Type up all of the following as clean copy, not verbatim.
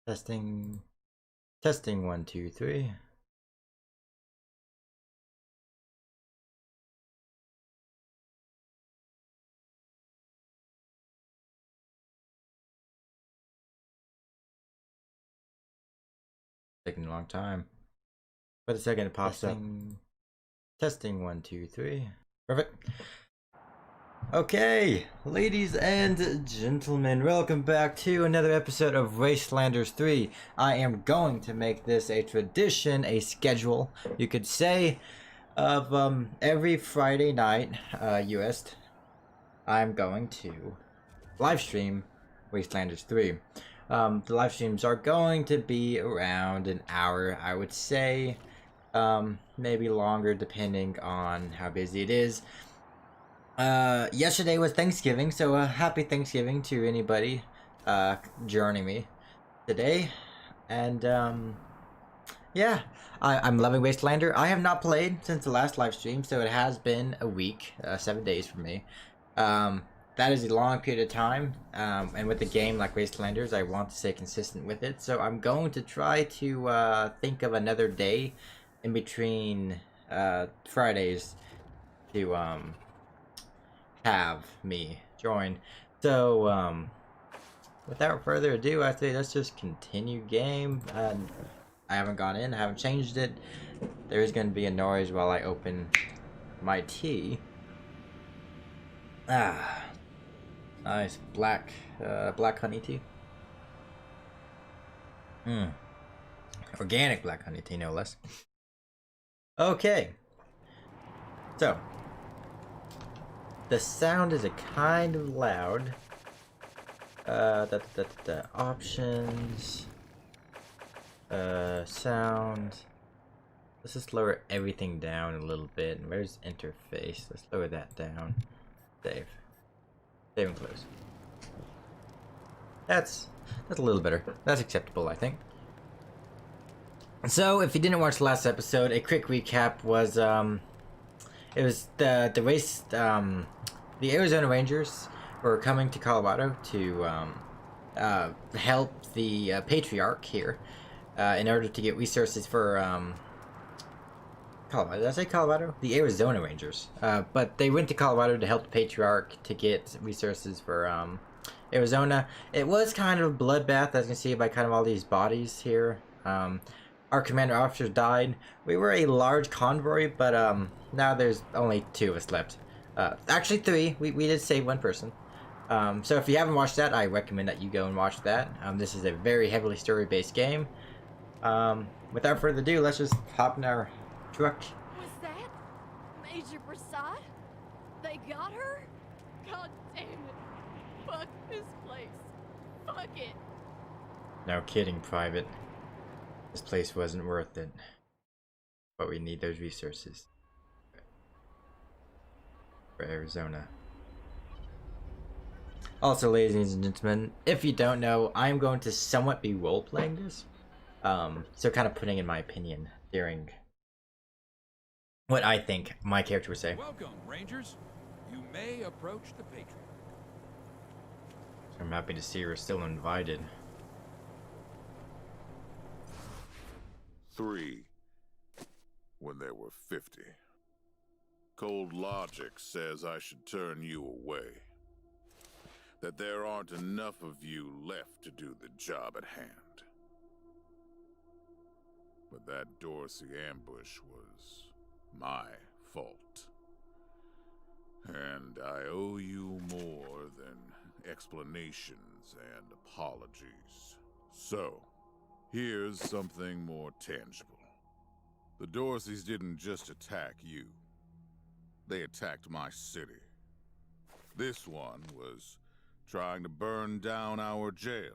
Testing. Testing 1, 2, 3. Taking a long time. But a second it pops up. Testing 1, 2, 3. Perfect. Okay, ladies and gentlemen, welcome back to another episode of Wastelanders 3. I am going to make this a tradition, a schedule, you could say, of every Friday night, US, I'm going to live stream Wastelanders 3. The live streams are going to be around an hour, I would say, maybe longer depending on how busy it is. Yesterday was Thanksgiving, so happy Thanksgiving to anybody joining me today. And yeah, I'm loving Wastelander. I have not played since the last live stream, so it has been a week, 7 days for me. That is a long period of time, and with a game like Wastelanders, I want to stay consistent with it. So I'm going to try to think of another day in between Fridays to have me join. So without further ado, I say let's just continue game. I haven't gone in, I haven't changed it. There's going to be a noise while I open my tea. Ah, nice black honey tea. Organic black honey tea, no less. Okay, so the sound is a kind of loud. Options. Sound. Let's just lower everything down a little bit. And where's interface? Let's lower that down. Save. Save and close. That's a little better. That's acceptable, I think. So, if you didn't watch the last episode, a quick recap was it was the Arizona Rangers were coming to Colorado to help the patriarch here in order to get resources for Colorado. Did I say Colorado? The Arizona Rangers. But they went to Colorado to help the patriarch to get resources for Arizona. It was kind of a bloodbath, as you can see by kind of all these bodies here. Our commander officers died. We were a large convoy, but now there's only 2 of us left. Actually 3. We did save 1 person. So if you haven't watched that, I recommend that you go and watch that. This is a very heavily story-based game. Without further ado, let's just hop in our truck. Was that Major Prasad? They got her? God damn it. Fuck this place. Fuck it. No kidding, Private. This place wasn't worth it. But we need those resources. For Arizona. Also, ladies and gentlemen, if you don't know, I'm going to somewhat be role-playing this. So kind of putting in my opinion during what I think my character would say. Welcome, Rangers. You may approach the Patriot. I'm happy to see you're still invited. 3 when there were 50. Cold logic says I should turn you away. That there aren't enough of you left to do the job at hand. But that Dorsey ambush was my fault. And I owe you more than explanations and apologies. So, here's something more tangible. The Dorseys didn't just attack you. They attacked my city. This one was trying to burn down our jail.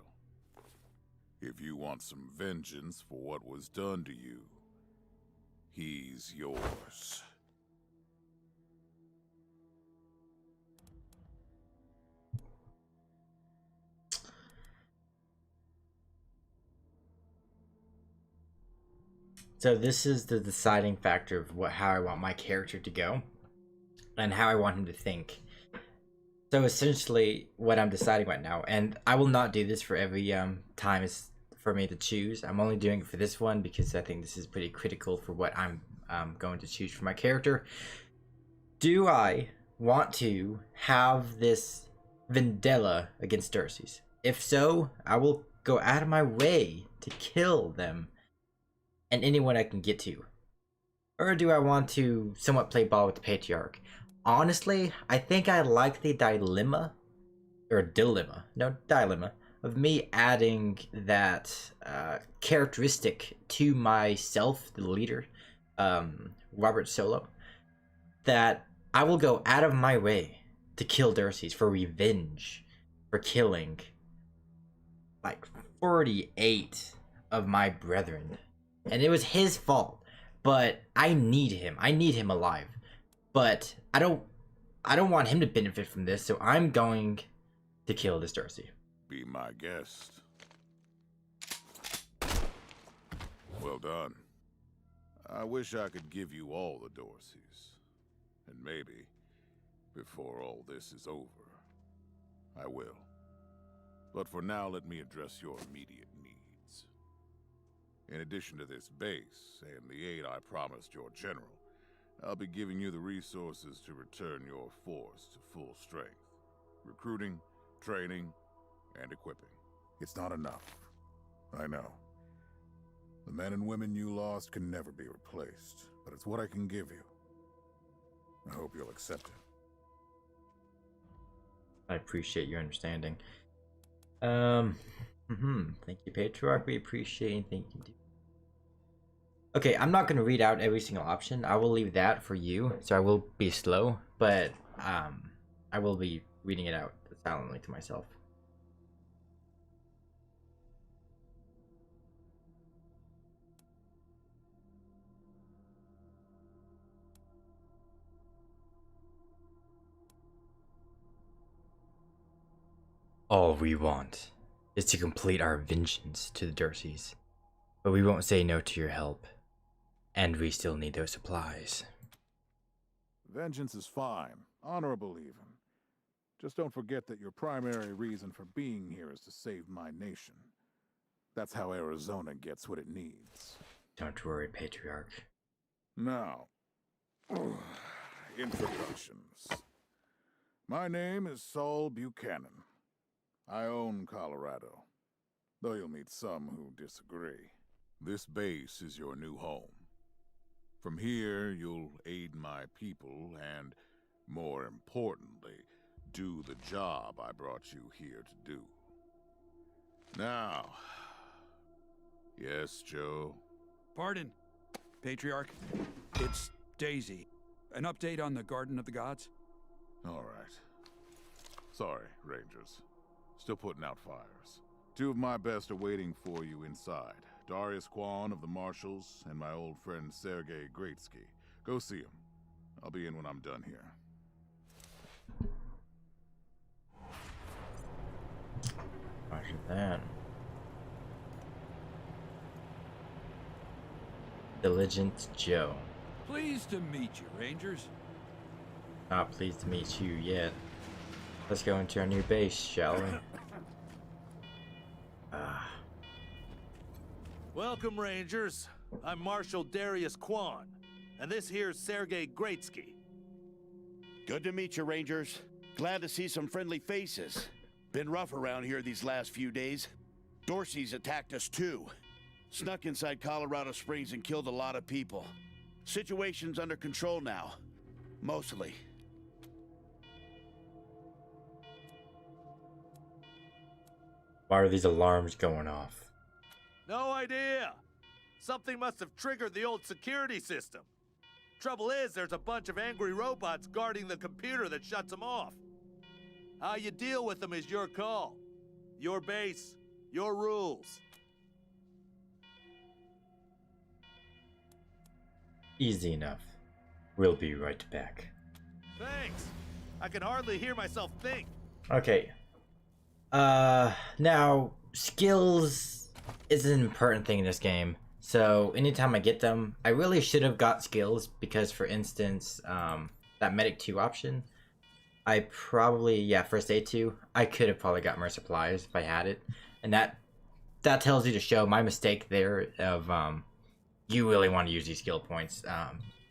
If you want some vengeance for what was done to you, he's yours. So this is the deciding factor of how I want my character to go and how I want him to think. So essentially what I'm deciding right now, and I will not do this for every time for me to choose. I'm only doing it for this one because I think this is pretty critical for what I'm going to choose for my character. Do I want to have this vendetta against Darcy's? If so, I will go out of my way to kill them and anyone I can get to. Or do I want to somewhat play ball with the Patriarch? Honestly, I think I like the dilemma of me adding that characteristic to myself, the leader, Robert Solo, that I will go out of my way to kill Darcy's for revenge for killing like 48 of my brethren. And it was his fault, but I need him. I need him alive. But I don't want him to benefit from this, so I'm going to kill this Darcy. Be my guest. Well done. I wish I could give you all the Dorseys. And maybe, before all this is over, I will. But for now, let me address your immediate needs. In addition to this base, and the aid I promised your general, I'll be giving you the resources to return your force to full strength. Recruiting, training, and equipping. It's not enough. I know. The men and women you lost can never be replaced, but it's what I can give you. I hope you'll accept it. I appreciate your understanding. Thank you, Patriarch. We appreciate anything you can do. Okay, I'm not going to read out every single option. I will leave that for you, so I will be slow, but I will be reading it out silently to myself. All we want is to complete our vengeance to the Darcys, but we won't say no to your help, and we still need those supplies. Vengeance is fine, honorable even. Just don't forget that your primary reason for being here is to save my nation. That's how Arizona gets what it needs. Don't worry, Patriarch. Now, introductions. My name is Saul Buchanan. I own Colorado, though you'll meet some who disagree. This base is your new home. From here, you'll aid my people and, more importantly, do the job I brought you here to do. Now, yes, Joe? Pardon, Patriarch. It's Daisy. An update on the Garden of the Gods? All right. Sorry, Rangers. Still putting out fires. Two of my best are waiting for you inside. Darius Kwan of the Marshals and my old friend Sergei Greatsky. Go see him. I'll be in when I'm done here. Roger that. Diligent Joe. Pleased to meet you, Rangers. Not pleased to meet you yet. Let's go into our new base, shall we? Welcome, Rangers. I'm Marshal Darius Kwan, and this here's Sergei Greatsky. Good to meet you, Rangers. Glad to see some friendly faces. Been rough around here these last few days. Dorsey's attacked us too. Snuck inside Colorado Springs and killed a lot of people. Situation's under control now. Mostly. Why are these alarms going off? No idea. Something must have triggered the old security system. Trouble is, there's a bunch of angry robots guarding the computer that shuts them off. How you deal with them is your call. Your base, your rules. Easy enough. We'll be right back. Thanks. I can hardly hear myself think. Okay. Now, skills is an important thing in this game. So, anytime I get them, I really should have got skills because, for instance, that Medic 2 option, I probably, First Aid 2, I could have probably got more supplies if I had it. And that that tells you to show my mistake there of you really want to use these skill points,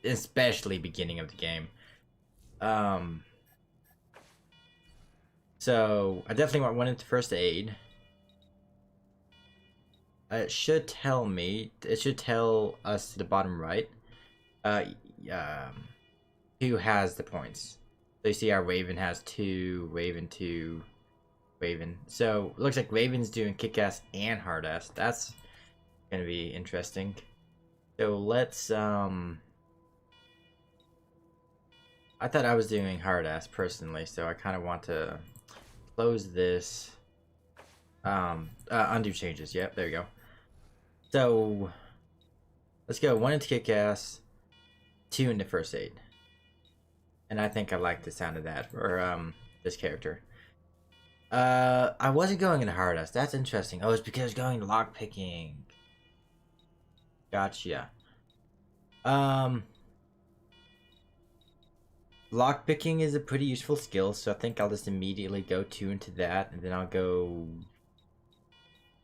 especially beginning of the game. So I definitely want one into first aid. It should tell me. It should tell us to the bottom right. Who has the points? So you see our Raven has 2, Raven 2, Raven. So it looks like Raven's doing kick-ass and hard-ass. That's gonna be interesting. So let's I thought I was doing hard-ass personally, so I kind of want to close this. Undo changes. Yep, there you go. So let's go 1 into kick-ass, 2 into first aid. And I think I like the sound of that for this character. I wasn't going into hard-ass. That's interesting. Oh, it's because I was going to lockpicking. Gotcha. Lockpicking is a pretty useful skill, so I think I'll just immediately go 2 into that, and then I'll go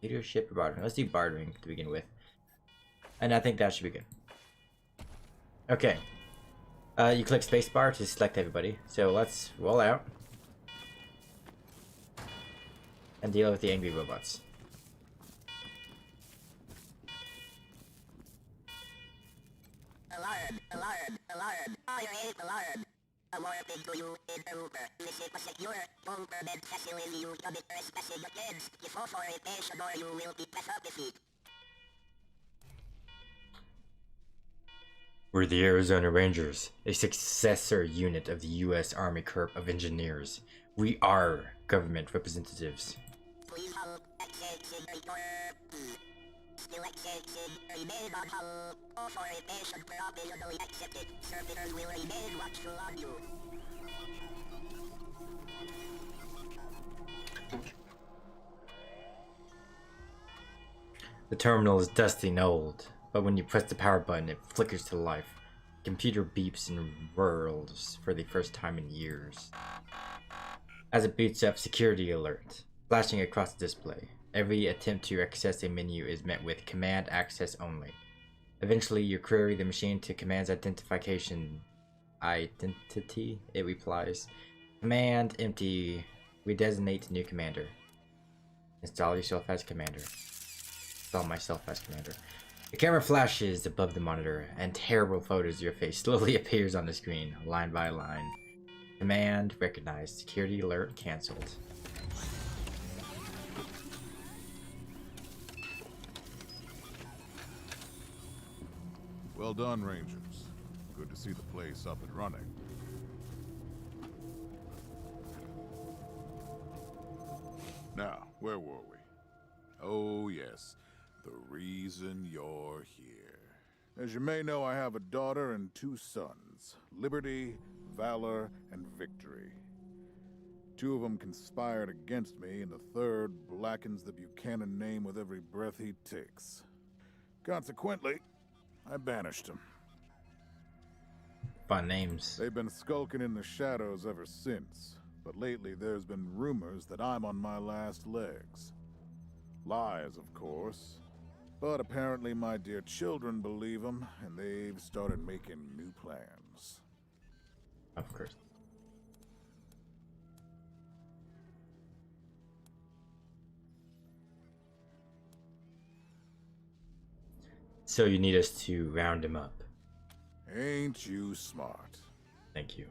leadership or bartering. Let's do bartering to begin with. And I think that should be good. Okay. You click spacebar to select everybody. So let's roll out and deal with the angry robots. Alarm, alarm, alarm, fire alarm. Alerting to you in Uber. Visit a secure government facility. You commit trespassing against the authorization or you will be penalized. We're the Arizona Rangers, a successor unit of the U.S. Army Corps of Engineers. We are government representatives. Please hold accessing report. Still accessing remain on hold. Authorization provisionally accepted. Servitors will remain watchful on you. The terminal is dusty and old, but when you press the power button, it flickers to life. The computer beeps and whirls for the first time in years. As it boots up, security alert, flashing across the display. Every attempt to access a menu is met with command access only. Eventually, you query the machine to command's identity. It replies, command empty. We designate new commander. Install yourself as commander. Install myself as commander. The camera flashes above the monitor, and terrible photos of your face slowly appears on the screen, line by line. Command recognized. Security alert cancelled. Well done, Rangers. Good to see the place up and running. Now, where were we? Oh, yes. The reason you're here. As you may know, I have a daughter and 2 sons. Liberty, Valor, and Victory. 2 of them conspired against me, and the 3rd blackens the Buchanan name with every breath he takes. Consequently, I banished him. Fun names. They've been skulking in the shadows ever since, but lately there's been rumors that I'm on my last legs. Lies, of course, but apparently my dear children believe them, and they've started making new plans. Of course. So you need us to round him up. Ain't you smart? Thank you.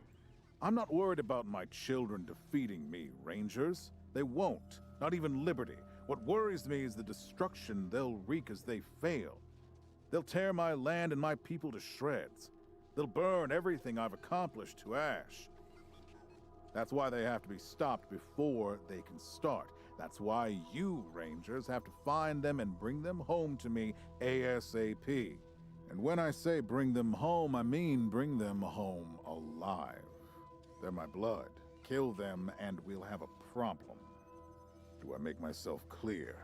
I'm not worried about my children defeating me, Rangers. They won't. Not even Liberty. What worries me is the destruction they'll wreak as they fail. They'll tear my land and my people to shreds. They'll burn everything I've accomplished to ash. That's why they have to be stopped before they can start. That's why you, Rangers, have to find them and bring them home to me ASAP. And when I say bring them home, I mean bring them home alive. They're my blood. Kill them and we'll have a problem. Do I make myself clear?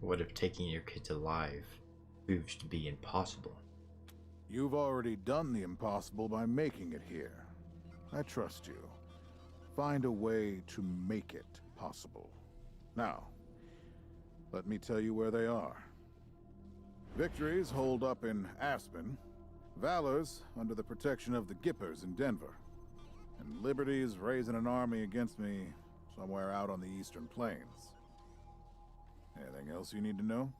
What if taking your kids alive proves to be impossible? You've already done the impossible by making it here. I trust you. Find a way to make it possible. Now, let me tell you where they are. Victory's holed up in Aspen, Valor's under the protection of the Gippers in Denver, and Liberty's raising an army against me somewhere out on the Eastern Plains. Anything else you need to know?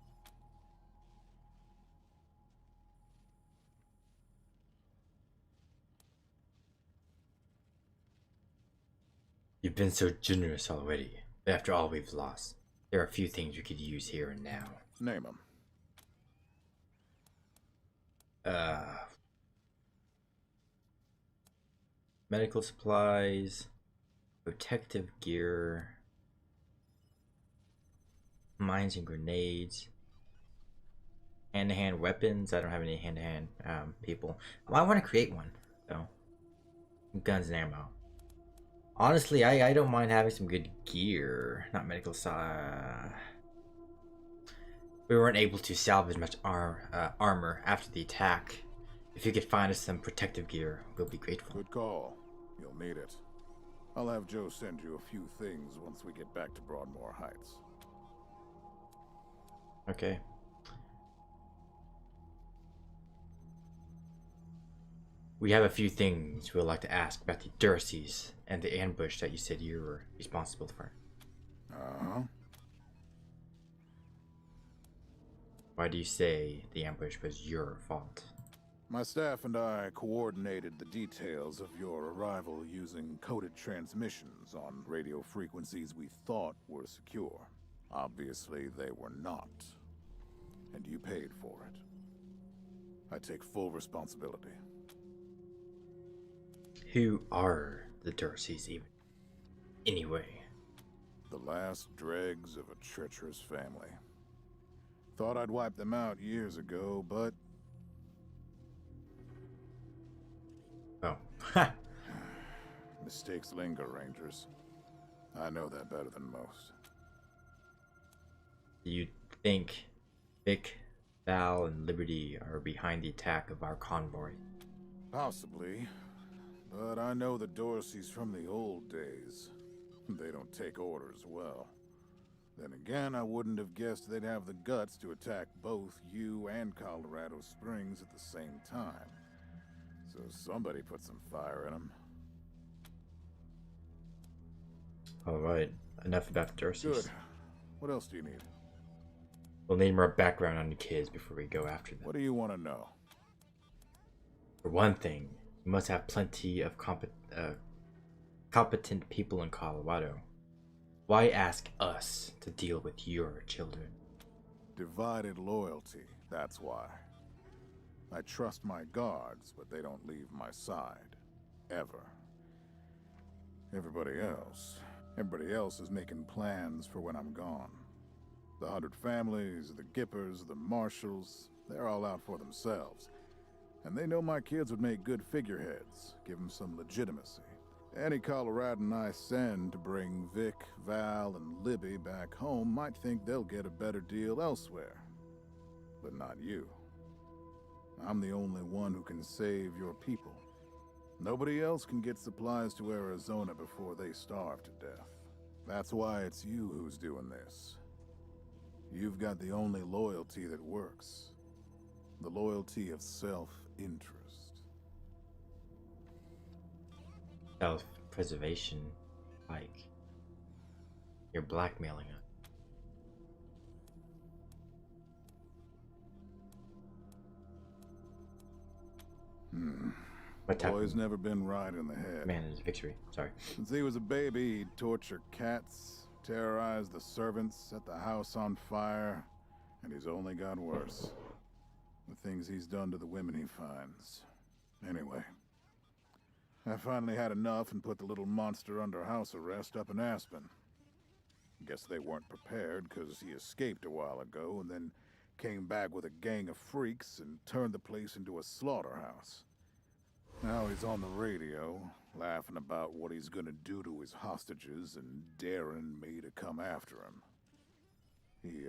You've been so generous already. But after all we've lost, there are a few things you could use here and now. Name them. Medical supplies, protective gear, mines and grenades, hand-to-hand weapons. I don't have any hand-to-hand people. Well, I want to create one, though. Guns and ammo. Honestly, I don't mind having some good gear. Not medical we weren't able to salvage much armor after the attack. If you could find us some protective gear, we'll be grateful. Good call. You'll need it. I'll have Joe send you a few things once we get back to Broadmoor Heights. Okay. We have a few things we'd like to ask about the Durseys and the ambush that you said you were responsible for. Uh-huh. Why do you say the ambush was your fault? My staff and I coordinated the details of your arrival using coded transmissions on radio frequencies we thought were secure. Obviously, they were not. And you paid for it. I take full responsibility. Who are the Durseys even? Anyway. The last dregs of a treacherous family. Thought I'd wipe them out years ago, but... Oh. Mistakes linger, Rangers. I know that better than most. Do you think Vic, Val, and Liberty are behind the attack of our convoy? Possibly. But I know the Dorseys from the old days. They don't take orders well. Then again, I wouldn't have guessed they'd have the guts to attack both you and Colorado Springs at the same time. So somebody put some fire in them. Alright, enough about the Durseys. Good. What else do you need? We'll need more background on the kids before we go after them. What do you want to know? For one thing, you must have plenty of competent people in Colorado. Why ask us to deal with your children? Divided loyalty, that's why. I trust my guards, but they don't leave my side. Ever. Everybody else is making plans for when I'm gone. The 100 families, the Gippers, the Marshals, they're all out for themselves. And they know my kids would make good figureheads, give them some legitimacy. Any Coloradan I send to bring Vic, Val, and Libby back home might think they'll get a better deal elsewhere. But not you. I'm the only one who can save your people. Nobody else can get supplies to Arizona before they starve to death. That's why it's you who's doing this. You've got the only loyalty that works. The loyalty of self-interest. Self-preservation, like you're blackmailing us. What type Boy's of never been right in the head. man is Victory? Sorry. Since he was a baby, he'd torture cats, terrorize the servants, set the house on fire, and he's only got worse. The things he's done to the women he finds. Anyway, I finally had enough and put the little monster under house arrest up in Aspen. Guess they weren't prepared because he escaped a while ago and then came back with a gang of freaks and turned the place into a slaughterhouse. Now he's on the radio, laughing about what he's gonna do to his hostages and daring me to come after him. He,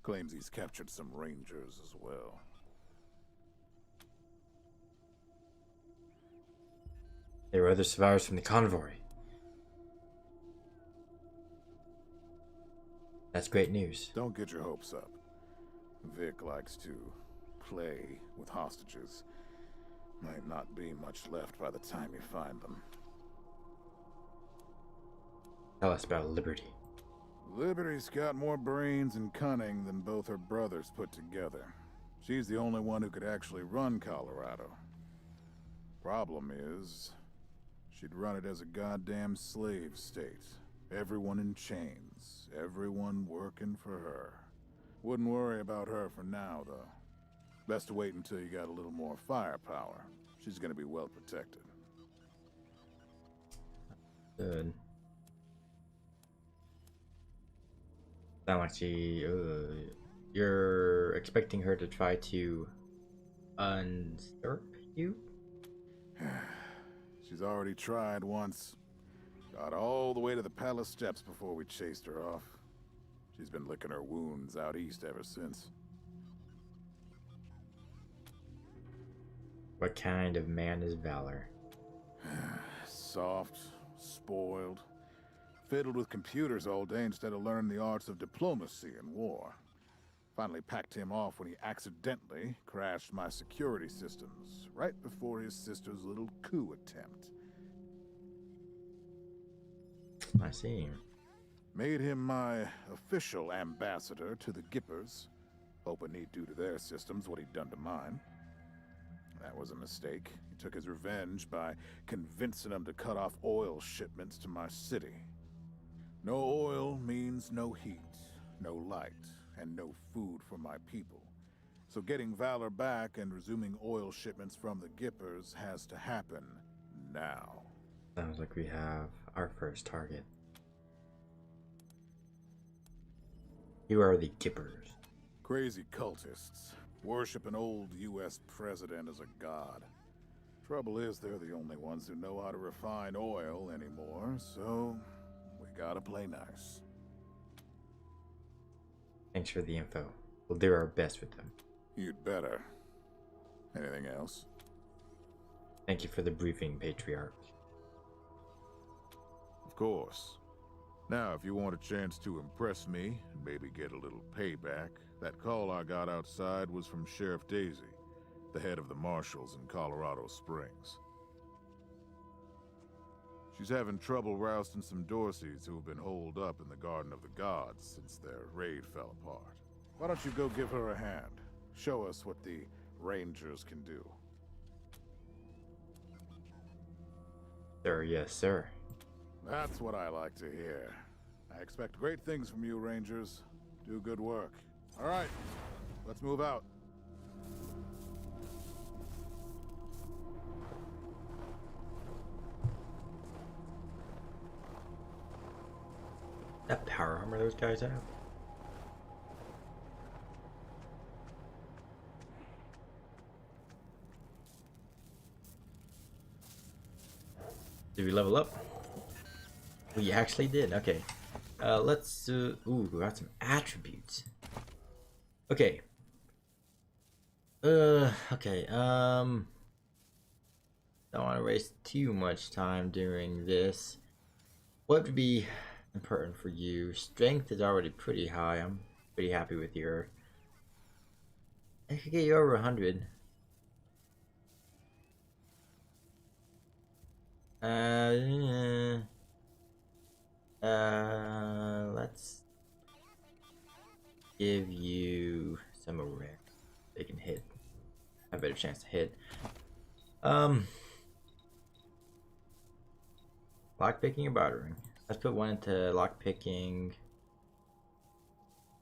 claims he's captured some rangers as well. There were other survivors from the convoy. That's great news. Don't get your hopes up. Vic likes to play with hostages. Might not be much left by the time you find them. Tell us about Liberty. Liberty's got more brains and cunning than both her brothers put together. She's the only one who could actually run Colorado. Problem is, she'd run it as a goddamn slave state. Everyone in chains, everyone working for her. Wouldn't worry about her for now, though. Best to wait until you got a little more firepower. She's gonna be well protected. Good. Sound like she. You're expecting her to try to usurp you? She's already tried once. Got all the way to the palace steps before we chased her off. She's been licking her wounds out east ever since. What kind of man is Valor? Soft, spoiled, fiddled with computers all day instead of learning the arts of diplomacy and war. Finally packed him off when he accidentally crashed my security systems right before his sister's little coup attempt. I see. Made him my official ambassador to the Gippers, hoping he'd do to their systems what he'd done to mine. That was a mistake. He took his revenge by convincing them to cut off oil shipments to my city. No oil means no heat, no light, and no food for my people. So getting Valor back and resuming oil shipments from the Gippers has to happen now. Sounds like we have our first target. You are the Gippers. Crazy cultists. Worship an old U.S. president as a god. Trouble is, they're the only ones who know how to refine oil anymore, so we gotta play nice. Thanks for the info. We'll do our best with them. You'd better. Anything else? Thank you for the briefing, Patriarch. Of course. Now, if you want a chance to impress me, and maybe get a little payback, that call I got outside was from Sheriff Daisy, the head of the marshals in Colorado Springs. She's having trouble rousting some Dorseys who have been holed up in the Garden of the Gods since their raid fell apart. Why don't you go give her a hand? Show us what the Rangers can do. Sir, yes, sir. That's what I like to hear. I expect great things from you, Rangers. Do good work. All right, let's move out. That power armor those guys have. Did we level up? We actually did. Okay. Let's ooh, we got some attributes. Okay. Okay. Don't want to waste too much time doing this. What would be important for you? Strength is already pretty high. I'm pretty happy with your. I could get you over 100. Let's give you some rare. They can hit. Have a better chance to hit. Lockpicking or bartering? Let's put one into lockpicking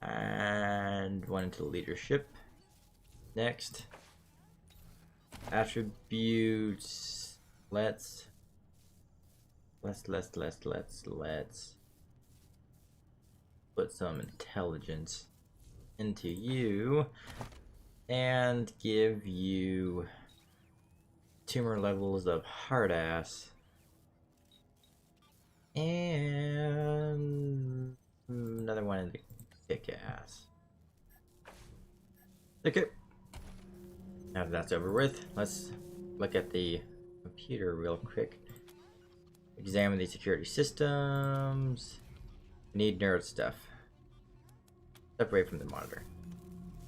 and one into leadership. Next, attributes. Let's put some intelligence into you and give you 2 more levels of hard ass and another one in the kick ass. Okay, now that that's over with, let's look at the computer real quick. Examine the security systems. Need nerd stuff. Step away from the monitor.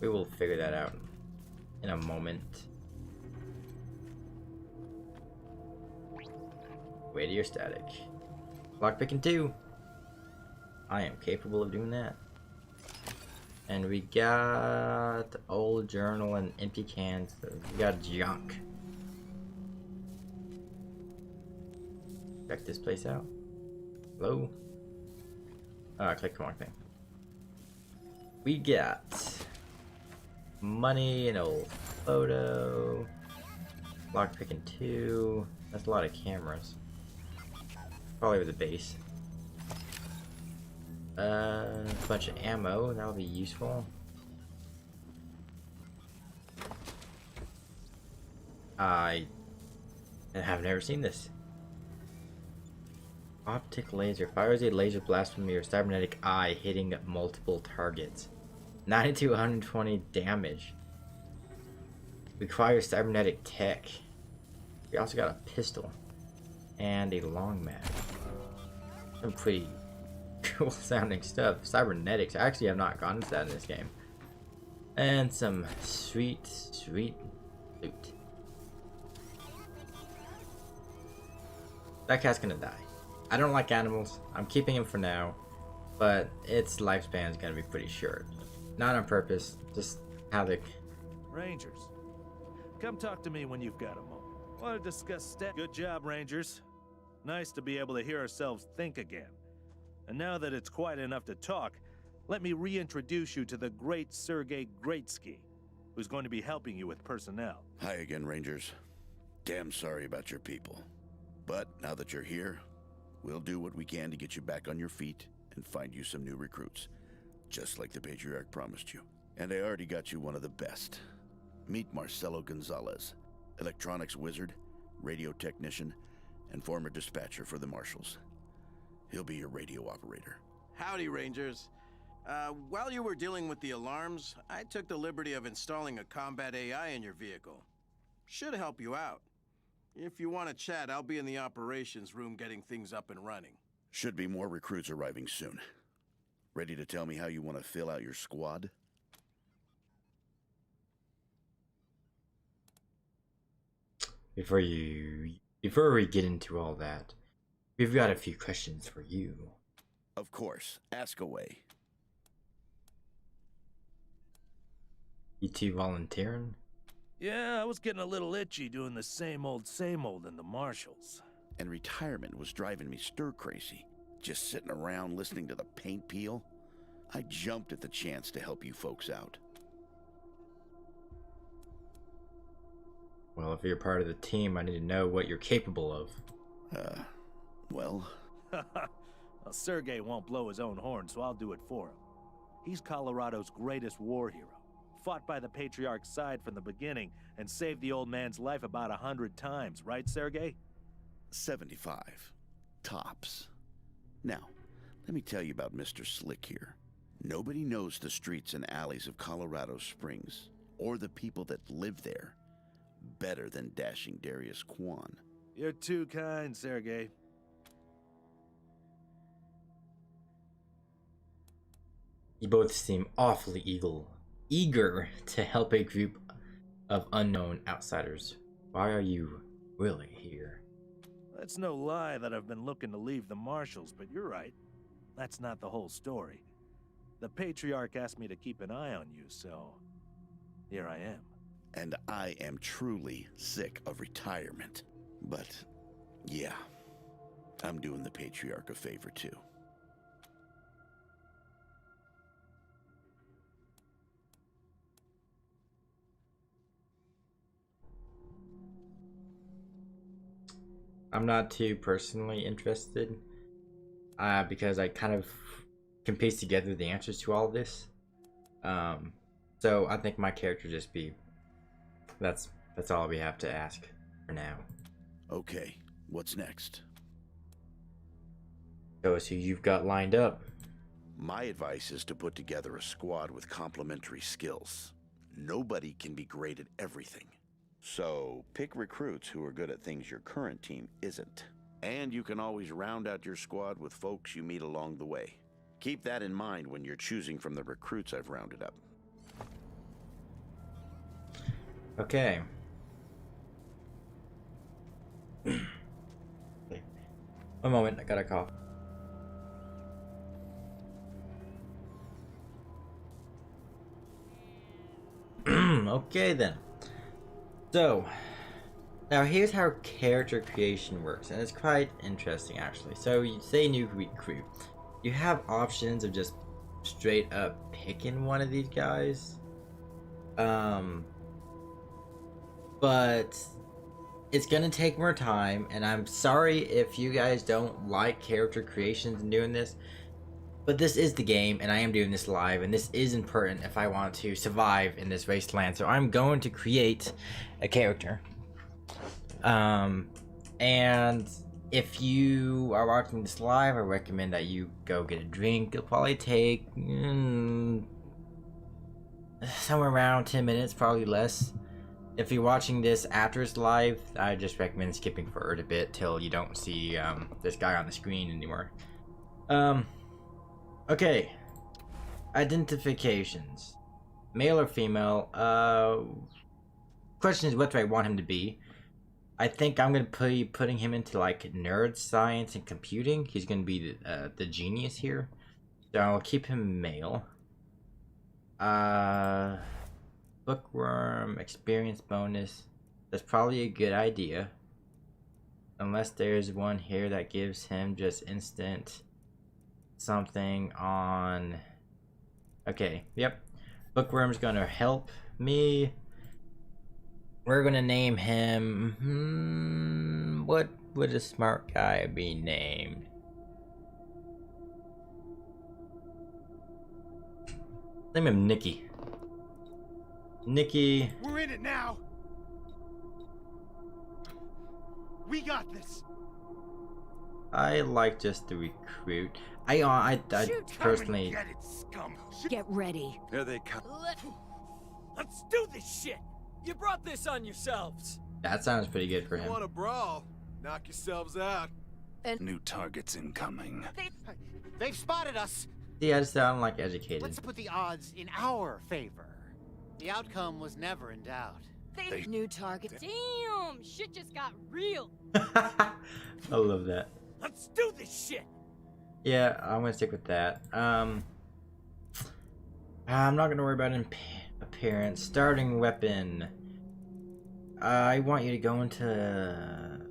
We will figure that out in a moment. Radio static. Lockpicking 2. I am capable of doing that. And we got old journal and empty cans. So we got junk. Check this place out. Hello? Click the wrong thing. We got money, an old photo. Lockpicking 2. That's a lot of cameras. Probably with a base. A bunch of ammo, that'll be useful. I have never seen this. Optic laser fires a laser blast from your cybernetic eye, hitting multiple targets. 90 to 120 damage. Requires cybernetic tech. We also got a pistol and a long mag. Some pretty cool sounding stuff. Cybernetics. I actually have not gone into that in this game. And some sweet loot. That cat's gonna die. I don't like animals. I'm keeping him for now, but its lifespan is gonna be pretty short. Not on purpose, just havoc. Rangers, come talk to me when you've got a moment. Want to discuss Good job, Rangers. Nice to be able to hear ourselves think again. And now that it's quiet enough to talk, let me reintroduce you to the great Sergei Greatsky, who's going to be helping you with personnel. Hi again, Rangers. Damn sorry about your people. But now that you're here, we'll do what we can to get you back on your feet and find you some new recruits. Just like the Patriarch promised you. And I already got you one of the best. Meet Marcelo Gonzalez, electronics wizard, radio technician, and former dispatcher for the Marshals. He'll be your radio operator. Howdy, Rangers. While you were dealing with the alarms, I took the liberty of installing a combat AI in your vehicle. Should help you out. If you want to chat, I'll be in the operations room getting things up and running. Should be more recruits arriving soon. Ready to tell me how you want to fill out your squad? Before we get into all that, we've got a few questions for you. Of course. Ask away. You two volunteering? Yeah, I was getting a little itchy doing the same old in the Marshals. And retirement was driving me stir-crazy. Just sitting around listening to the paint peel. I jumped at the chance to help you folks out. Well, if you're part of the team, I need to know what you're capable of. Well... Well, Sergei won't blow his own horn, so I'll do it for him. He's Colorado's greatest war hero. Fought by the Patriarch's side from the beginning and saved the old man's life about 100 times, right, Sergei? 75. Tops. Now, let me tell you about Mr. Slick here. Nobody knows the streets and alleys of Colorado Springs, or the people that live there, better than dashing Darius Kwan. You're too kind, Sergei. You both seem awfully eager to help a group of unknown outsiders. Why are you really here? It's no lie that I've been looking to leave the Marshals, but you're right. That's not the whole story. The Patriarch asked me to keep an eye on you, so here I am. And I am truly sick of retirement. But, yeah, I'm doing the Patriarch a favor too. I'm not too personally interested because I kind of can piece together the answers to all of this. So I think my character just be that's all we have to ask for now. Okay, what's next? Show us who you've got lined up. My advice is to put together a squad with complementary skills. Nobody can be great at everything. So, pick recruits who are good at things your current team isn't. And you can always round out your squad with folks you meet along the way. Keep that in mind when you're choosing from the recruits I've rounded up. Okay. One moment, I got a cough. Okay then. So, now here's how character creation works, and it's quite interesting actually. So you say new recruit. You have options of just straight up picking one of these guys. But it's gonna take more time, and I'm sorry if you guys don't like character creations and doing this, but this is the game, and I am doing this live, and this is important if I want to survive in this wasteland. So I'm going to create a character. And if you are watching this live, I recommend that you go get a drink. It'll probably take somewhere around 10 minutes, probably less. If you're watching this after it's live, I just recommend skipping forward a bit till you don't see this guy on the screen anymore. Okay. Identifications. Male or female. Question is, what do I want him to be? I think I'm gonna be putting him into like nerd science and computing. He's gonna be the genius here. So I'll keep him male. Bookworm, experience bonus. That's probably a good idea. Unless there's one here that gives him just instant something on... Okay, yep. Bookworm's gonna help me. We're gonna name him... what would a smart guy be named? Name him Nicky. Nicky. We're in it now. We got this. I like just the recruit. I personally. Get it, scum. Get ready. Here they come. Let's do this shit. You brought this on yourselves. That sounds pretty good for You him. want to brawl? Knock yourselves out. New targets incoming. They've spotted us. See, I just sound like educated. Let's put the odds in our favor. The outcome was never in doubt. New target. Damn, shit just got real. I love that. Let's do this shit. Yeah, I'm gonna stick with that. I'm not gonna worry about appearance. Starting weapon. I want you to go into.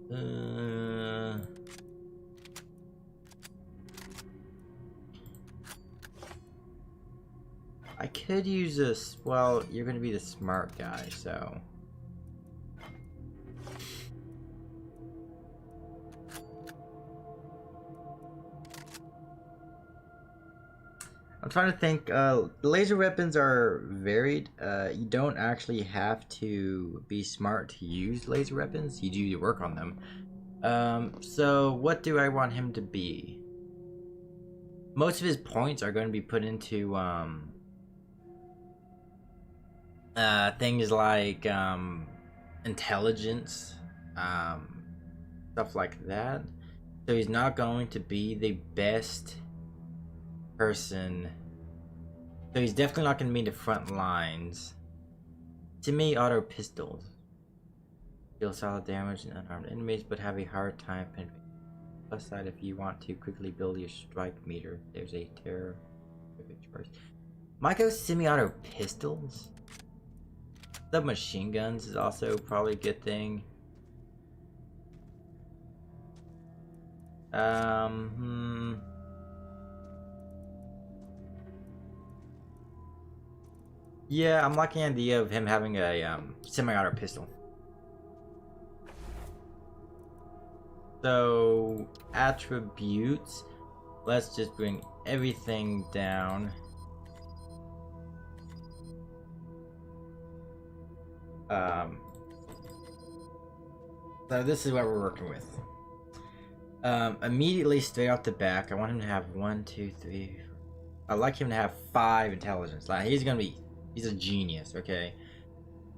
I could use this. Well, you're gonna be the smart guy, so. I'm trying to think. Laser weapons are varied. You don't actually have to be smart to use laser weapons. You do work on them. So what do I want him to be? Most of his points are going to be put into things like intelligence, stuff like that. So he's not going to be the best person. So he's definitely not going to be in the front lines. Semi-auto pistols deal solid damage and unarmed enemies, but have a hard time penetrating. Plus side, if you want to quickly build your strike meter, there's a terror choice. Might go semi-auto pistols. Submachine guns is also probably a good thing. Yeah, I'm liking the idea of him having a semi-auto pistol. So, attributes. Let's just bring everything down. So this is what we're working with. Immediately straight off the back, I want him to have 1, 2, 3. I like him to have 5 intelligence. Like he's a genius. Okay.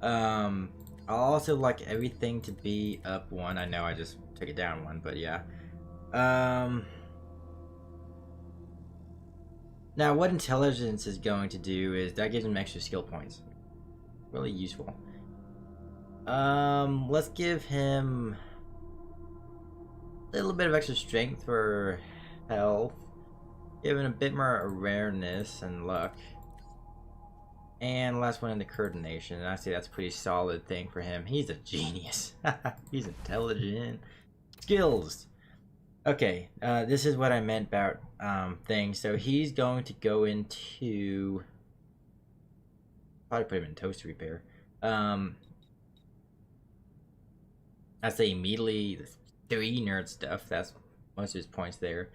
I'll also like everything to be up 1. I know I just took it down 1, but yeah. Now, what intelligence is going to do is that gives him extra skill points. Really useful. Let's give him a little bit of extra strength for health. Give him a bit more awareness and luck. And last one in the coordination. And I say that's a pretty solid thing for him. He's a genius. He's intelligent. Skills. Okay, this is what I meant about things. So he's going to go into... Probably put him in toaster repair. I say immediately 3 nerd stuff. That's most of his points there.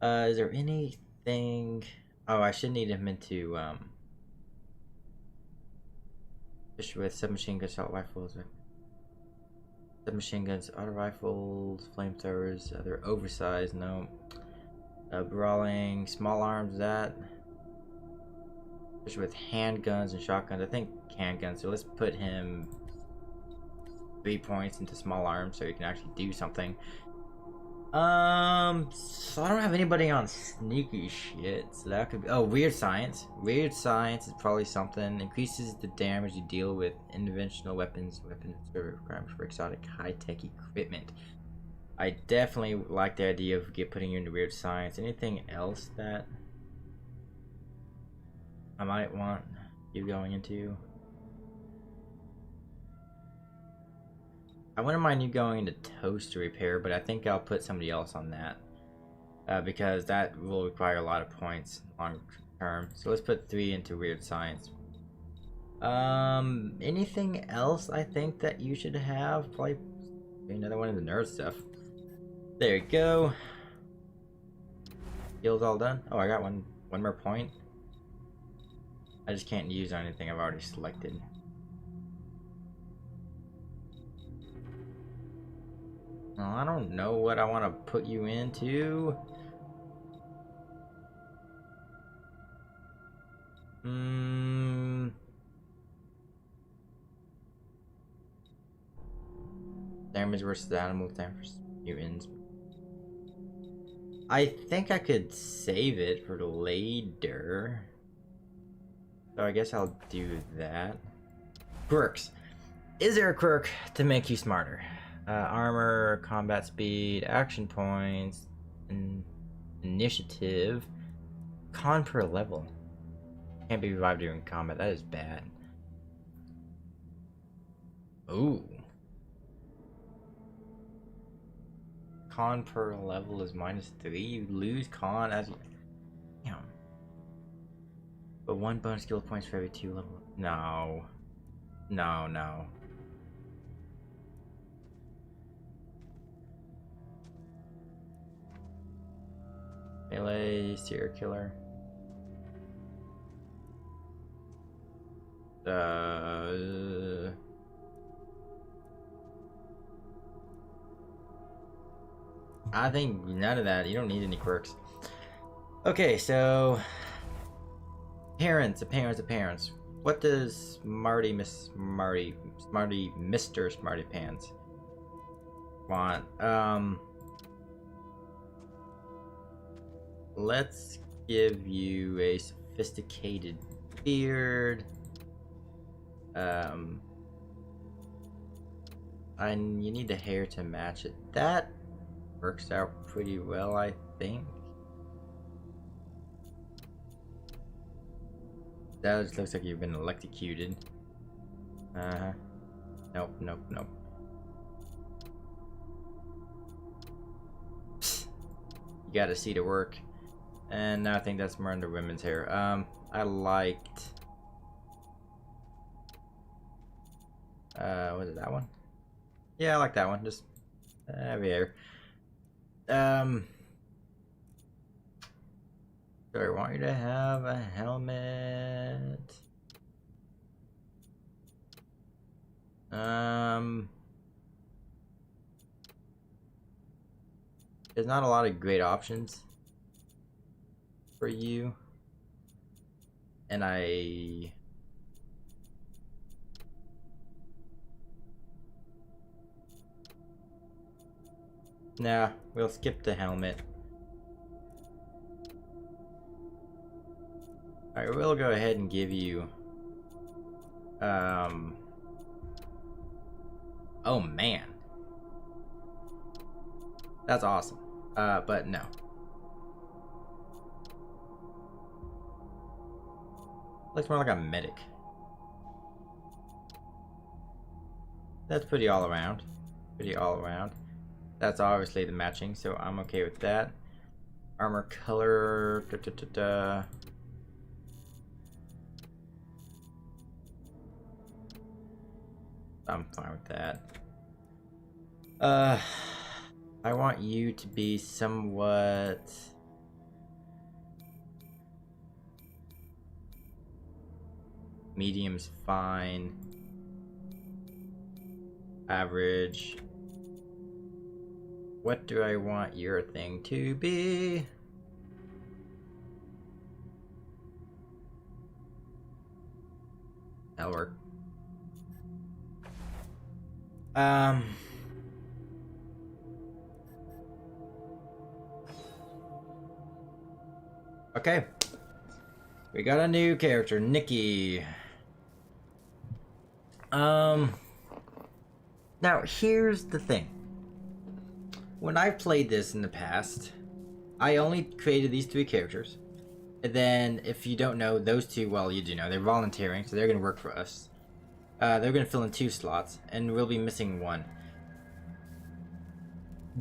Is there anything... Oh, I should need him into fish with submachine guns, assault rifles, submachine guns, auto rifles, flamethrowers. They're oversized. No. Brawling, small arms. That. Fish with handguns and shotguns. I think handguns. So let's put him 3 points into small arms so he can actually do something. So I don't have anybody on sneaky shit, so that could be... Oh, weird science. Weird science is probably something. Increases the damage you deal with interventional weapons, requirements for exotic high-tech equipment. I definitely like the idea of putting you into weird science. Anything else that I might want you going into? I wouldn't mind you going into toaster repair, but I think I'll put somebody else on that. Because that will require a lot of points long term. So let's put 3 into weird science. Anything else I think that you should have? Probably another one of the nerd stuff. There you go. Skills all done. Oh, I got one more point. I just can't use anything I've already selected. Well, I don't know what I want to put you into. Damage versus animals, damage versus mutants. I think I could save it for later. So I guess I'll do that. Quirks. Is there a quirk to make you smarter? Armor, combat speed, action points, initiative, con per level. Can't be revived during combat. That is bad. Ooh. Con per level is -3. You lose con as you... Damn. But 1 bonus skill points for every 2 levels. No. No, no. Melee, serial killer. I think none of that. You don't need any quirks. Okay, so appearance. What does Mr. Smarty Pants want? Let's give you a sophisticated beard. And you need the hair to match it. That works out pretty well, I think. That just looks like you've been electrocuted. Nope. You gotta see the work. And now I think that's more under women's hair. I liked... was it that one? Yeah, I like that one. Just heavy hair. So I want you to have a helmet. There's not a lot of great options for you. And nah, we'll skip the helmet. I will go ahead and give you... Oh, man. That's awesome. But no. Looks more like a medic. That's pretty all around. Pretty all around. That's obviously the matching, so I'm okay with that. Armor color. I'm fine with that. I want you to be somewhat... Medium's fine. Average. What do I want your thing to be? That'll work. Okay. We got a new character, Nikki. Now here's the thing. When I've played this in the past, I only created these 3 characters. And then, if you don't know, those 2, well, you do know, they're volunteering, so they're gonna work for us. They're gonna fill in 2 slots, and we'll be missing 1.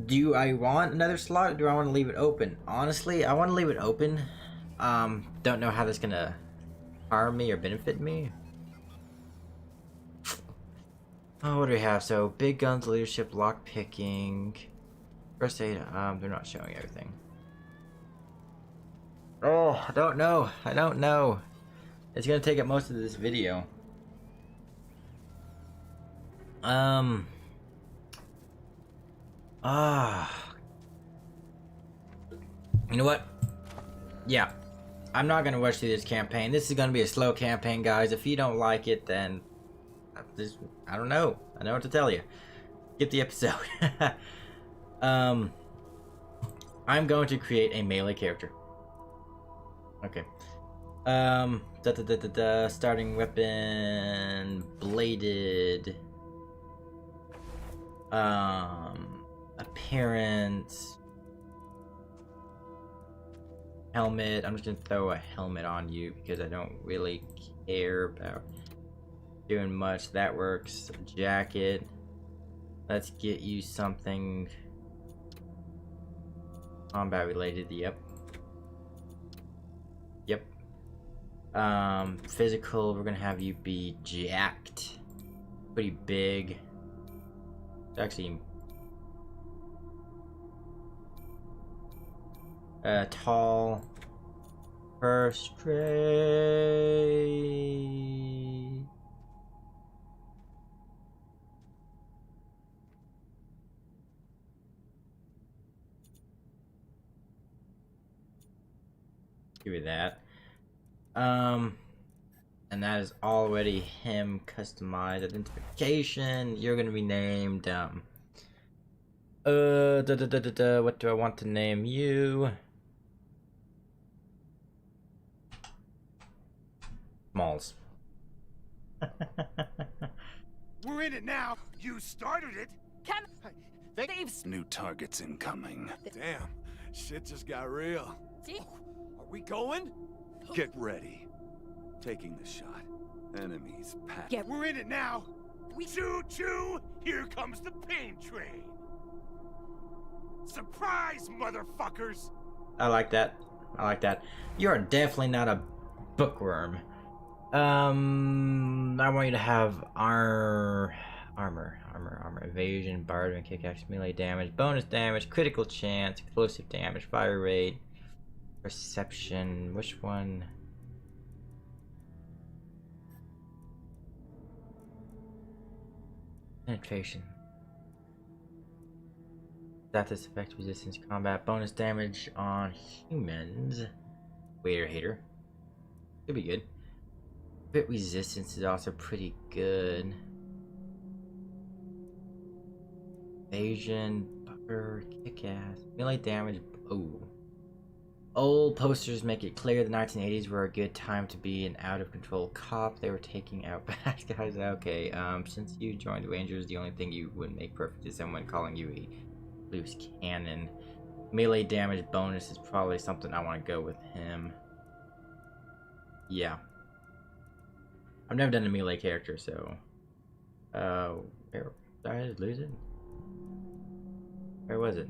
Do I want another slot, or do I want to leave it open? Honestly, I want to leave it open. Don't know how that's gonna harm me or benefit me. Oh, what do we have? So, big guns, leadership, lock picking, first aid. They're not showing everything. Oh, I don't know. I don't know. It's gonna take up most of this video. You know what? Yeah. I'm not gonna rush through this campaign. This is gonna be a slow campaign, guys. If you don't like it, then... I don't know. I know what to tell you. Skip the episode. I'm going to create a melee character. Okay. Starting weapon, bladed. Appearance. Helmet. I'm just gonna throw a helmet on you because I don't really care about doing much. That works. Jacket. Let's get you something combat related. Yep. Physical, we're gonna have you be jacked. Pretty big. Actually, tall. First straight. Give me that. And that is already him customized. Identification. You're gonna be named what do I want to name you? Smalls. We're in it now. You started it. Dave's New targets incoming. Damn, shit just got real. Are we going? Get ready. Taking the shot. Enemies packed. We're in it now. Choo-choo! Here comes the pain train. Surprise, motherfuckers! I like that. I like that. You're definitely not a bookworm. I want you to have armor, evasion, barter, and kick action, melee damage, bonus damage, critical chance, explosive damage, fire rate, perception. Which one? Penetration. Status effect, resistance, combat, bonus damage on humans. Waiter hater. Could be good. Bit resistance is also pretty good. Evasion, buffer, kick ass, melee damage. Oh. Old posters make it clear the 1980s were a good time to be an out-of-control cop. They were taking out bad guys. Okay, since you joined the Rangers, the only thing you would make perfect is someone calling you a loose cannon. Melee damage bonus is probably something I want to go with him. Yeah. I've never done a melee character, so... where did I just lose it? Where was it?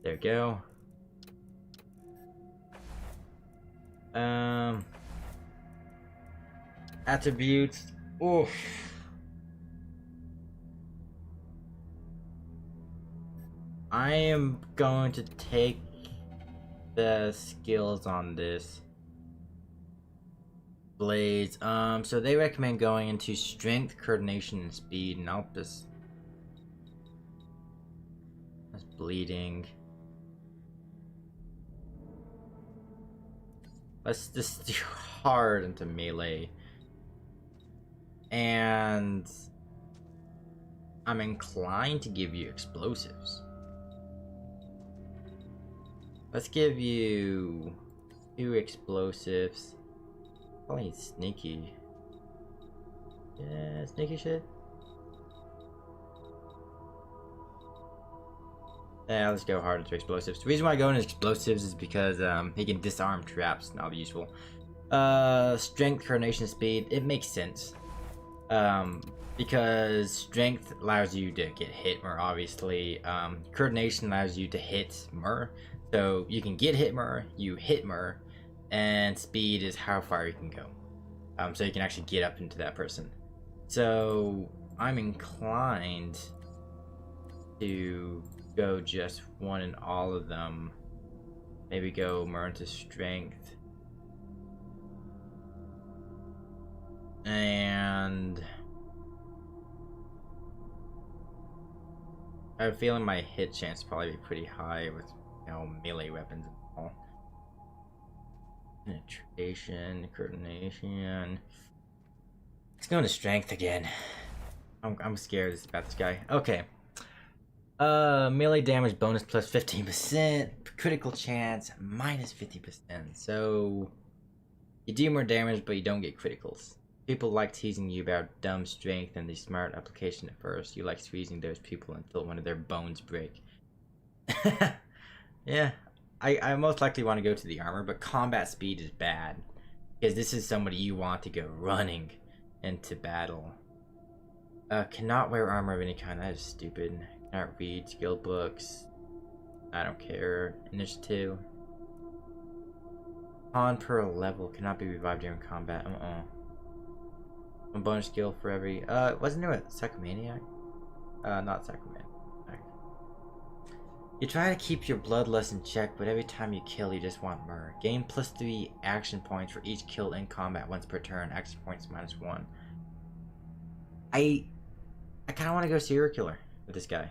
There we go. Attributes. Oof. I am going to take the skills on this. Blades. So they recommend going into strength, coordination, and speed, and I'll just... That's bleeding. Let's just do hard into melee. And I'm inclined to give you explosives. Let's give you 2 explosives. Probably sneaky. Yeah, sneaky shit. Yeah, let's go hard into explosives. The reason why I go into explosives is because he can disarm traps, not useful. Strength, coordination, speed, it makes sense. Because strength allows you to get hit more, obviously. Coordination allows you to hit more. So you can get hit more, you hit more, and speed is how far you can go. So you can actually get up into that person. So I'm inclined to go just one in all of them. Maybe go more into strength. And I have a feeling my hit chance will probably be pretty high with, you know, melee weapons and all. Penetration, coordination. Let's go into strength again. I'm scared about this guy. Okay. Melee damage bonus plus 15%. Critical chance minus 50%. So you do more damage, but you don't get criticals. People like teasing you about dumb strength and the smart application at first. You like squeezing those people until one of their bones break. Yeah, I most likely want to go to the armor, but combat speed is bad. Because this is somebody you want to go running into battle. Cannot wear armor of any kind. That is stupid. Cannot read skill books. I don't care. Initiative. On per level. Cannot be revived during combat. One bonus skill for every... wasn't there a Psychomaniac? Not Psychomaniac. You try to keep your bloodlust in check, but every time you kill, you just want more. Gain plus 3 action points for each kill in combat once per turn. Action points minus 1. I kind of want to go serial killer with this guy.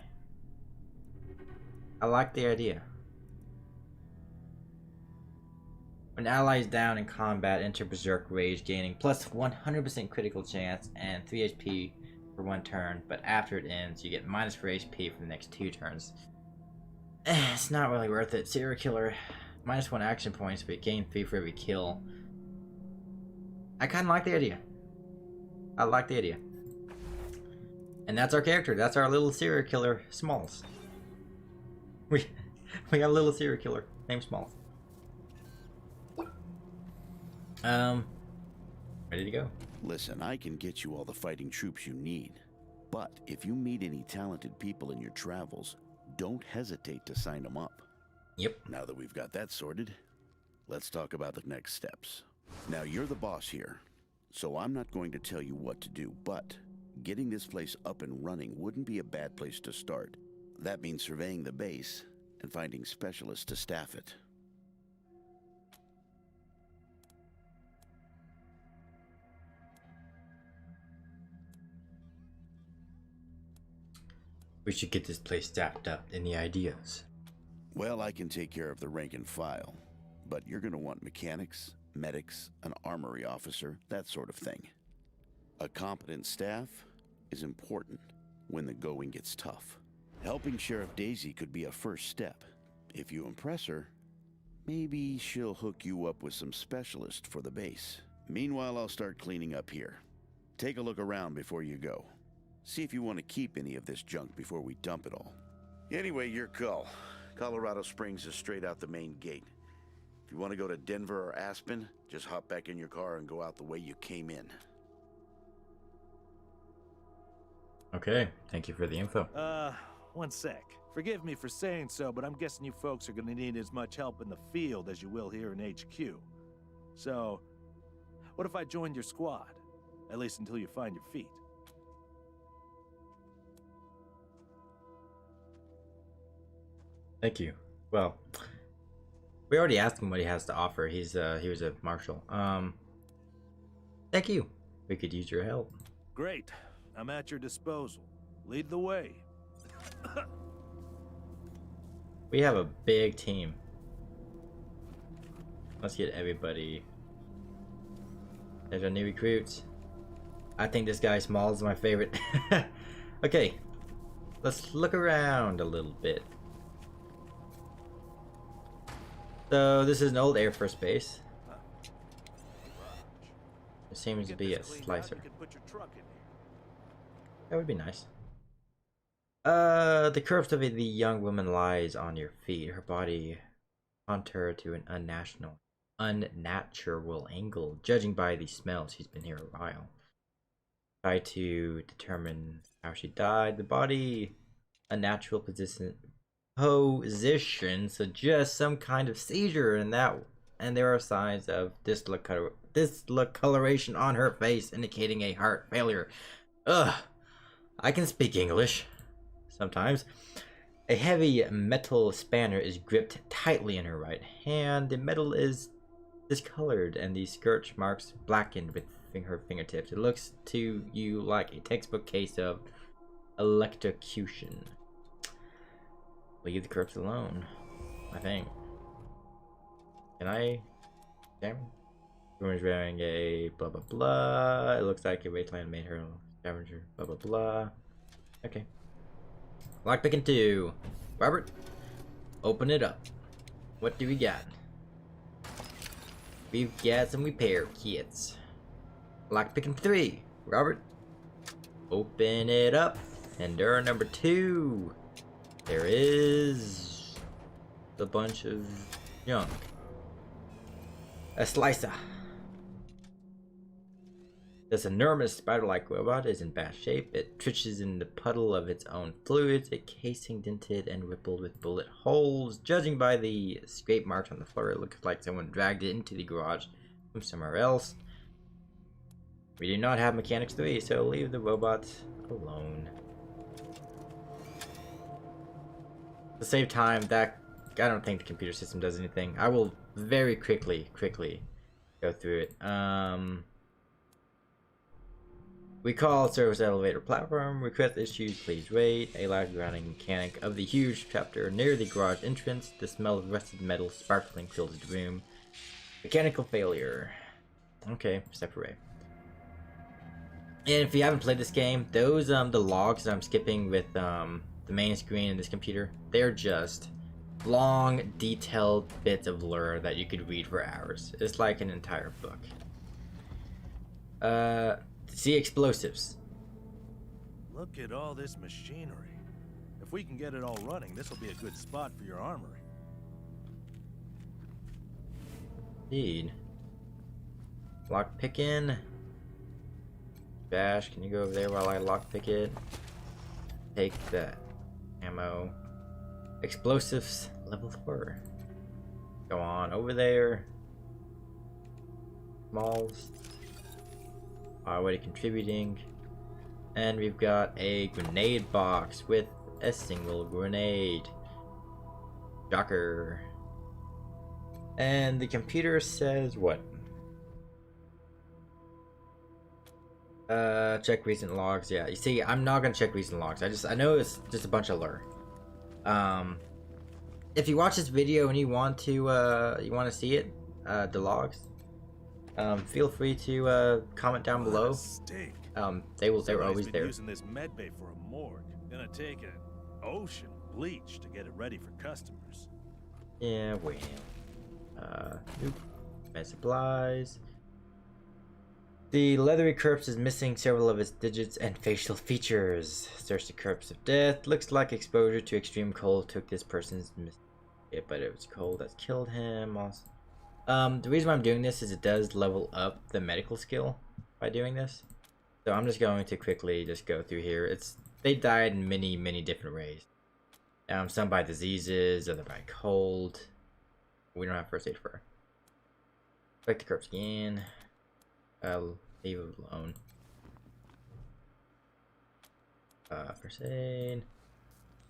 I like the idea. When allies down in combat, enter Berserk Rage, gaining plus 100% critical chance and 3 HP for 1 turn, but after it ends, you get minus 4 HP for the next 2 turns. It's not really worth it. Serial killer, minus 1 action points, but you gain 3 for every kill. I kind of like the idea. I like the idea. And that's our character. That's our little serial killer, Smalls. We got a little serial killer named Smalls. Ready to go. Listen, I can get you all the fighting troops you need. But if you meet any talented people in your travels, don't hesitate to sign them up. Yep. Now that we've got that sorted, let's talk about the next steps. Now, you're the boss here, so I'm not going to tell you what to do, but getting this place up and running wouldn't be a bad place to start. That means surveying the base and finding specialists to staff it. We should get this place staffed up. Any ideas? Well, I can take care of the rank and file, but you're going to want mechanics, medics, an armory officer, that sort of thing. A competent staff is important when the going gets tough. Helping Sheriff Daisy could be a first step. If you impress her, maybe she'll hook you up with some specialists for the base. Meanwhile, I'll start cleaning up here. Take a look around before you go. See if you want to keep any of this junk before we dump it all. Anyway, your call. Colorado Springs is straight out the main gate. If you want to go to Denver or Aspen, just hop back in your car and go out the way you came in. Okay, thank you for the info. One sec. Forgive me for saying so, but I'm guessing you folks are gonna need as much help in the field as you will here in HQ. So, what if I joined your squad? At least until you find your feet. Thank you. Well, we already asked him what he has to offer. He was a marshal. Thank you. We could use your help. Great. I'm at your disposal. Lead the way. We have a big team. Let's get everybody. There's our new recruits. I think this guy Small is my favorite. Okay, let's look around a little bit. So this is an old Air Force base. There seems to be a slicer. That would be nice. The corpse of the young woman lies on your feet. Her body contoured to an unnatural angle. Judging by the smell, she's been here a while. Try to determine how she died. The body, unnatural position suggests some kind of seizure, and there are signs of discoloration on her face, indicating a heart failure. Ugh, I can speak English. Sometimes. A heavy metal spanner is gripped tightly in her right hand. The metal is discolored and the scorch marks blackened with her fingertips. It looks to you like a textbook case of electrocution. Leave the corpse alone, I think. Can I? Damn. Woman's wearing a blah blah blah. It looks like a Wasteland made her scavenger. Blah blah blah. Okay. Lockpicking 2. Robert, open it up. What do we got? We've got some repair kits. Lockpicking 3. Robert, open it up. And door number 2. There is a bunch of junk. A slicer. This enormous spider-like robot is in bad shape. It twitches in the puddle of its own fluids, a casing dented and rippled with bullet holes. Judging by the scrape marks on the floor, it looks like someone dragged it into the garage from somewhere else. We do not have Mechanics 3, so leave the robot alone. To save time, I don't think the computer system does anything. I will very quickly go through it. We call service elevator platform. Request issues, please wait. A live grounding mechanic of the huge chapter near the garage entrance. The smell of rusted metal sparkling fills the room. Mechanical failure. Okay, separate. And if you haven't played this game, those the logs I'm skipping with the main screen in this computer, they're just long, detailed bits of lore that you could read for hours. It's like an entire book. See explosives. Look at all this machinery. If we can get it all running, this will be a good spot for your armory. Indeed. Lock picking. Bash, can you go over there while I lockpick it? Take the ammo. Explosives, level 4. Go on over there. Smalls. Already contributing. And we've got a grenade box with a single grenade. Shocker. And the computer says what? Check recent logs. Yeah, you see, I'm not gonna check recent logs. I know it's just a bunch of lore. If you watch this video and you want to see it, the logs, feel free to comment down below. They're always there. Using this med bay for a morgue. Gonna take it. ocean bleach to get it ready for customers. Yeah, well. Nope. Med supplies. The leathery corpse is missing several of its digits and facial features. Search the corpse of death. Looks like exposure to extreme cold took this person's but it was cold that's killed him. Also, the reason why I'm doing this is it does level up the medical skill by doing this. So I'm just going to quickly just go through here. They died in many different ways. Some by diseases, other by cold. We don't have first aid for her. Collect the corpse again. Leave it alone. First aid.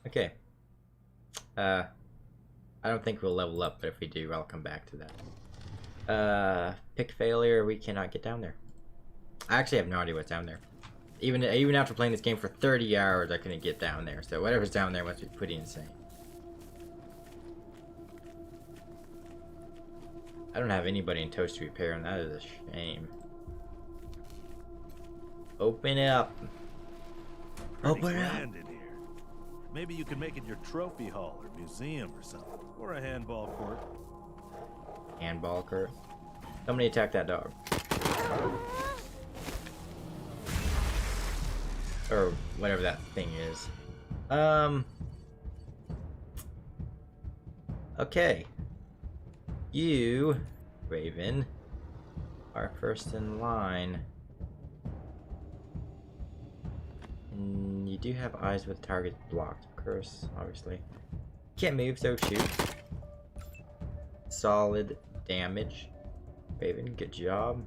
Okay. I don't think we'll level up, but if we do, I'll come back to that. Pick failure. We cannot get down there. I actually have no idea what's down there. Even after playing this game for 30 hours, I couldn't get down there. So whatever's down there must be pretty insane. I don't have anybody in toast to repair, and that is a shame. Open up. Open up. In here. Maybe you can make it your trophy hall or museum or something, or a handball court. Handball court. Somebody attack that dog. Or whatever that thing is. Okay. You, Raven, are first in line. And you do have eyes with target blocked, of course, obviously. Can't move, so shoot. Solid damage. Raven, good job.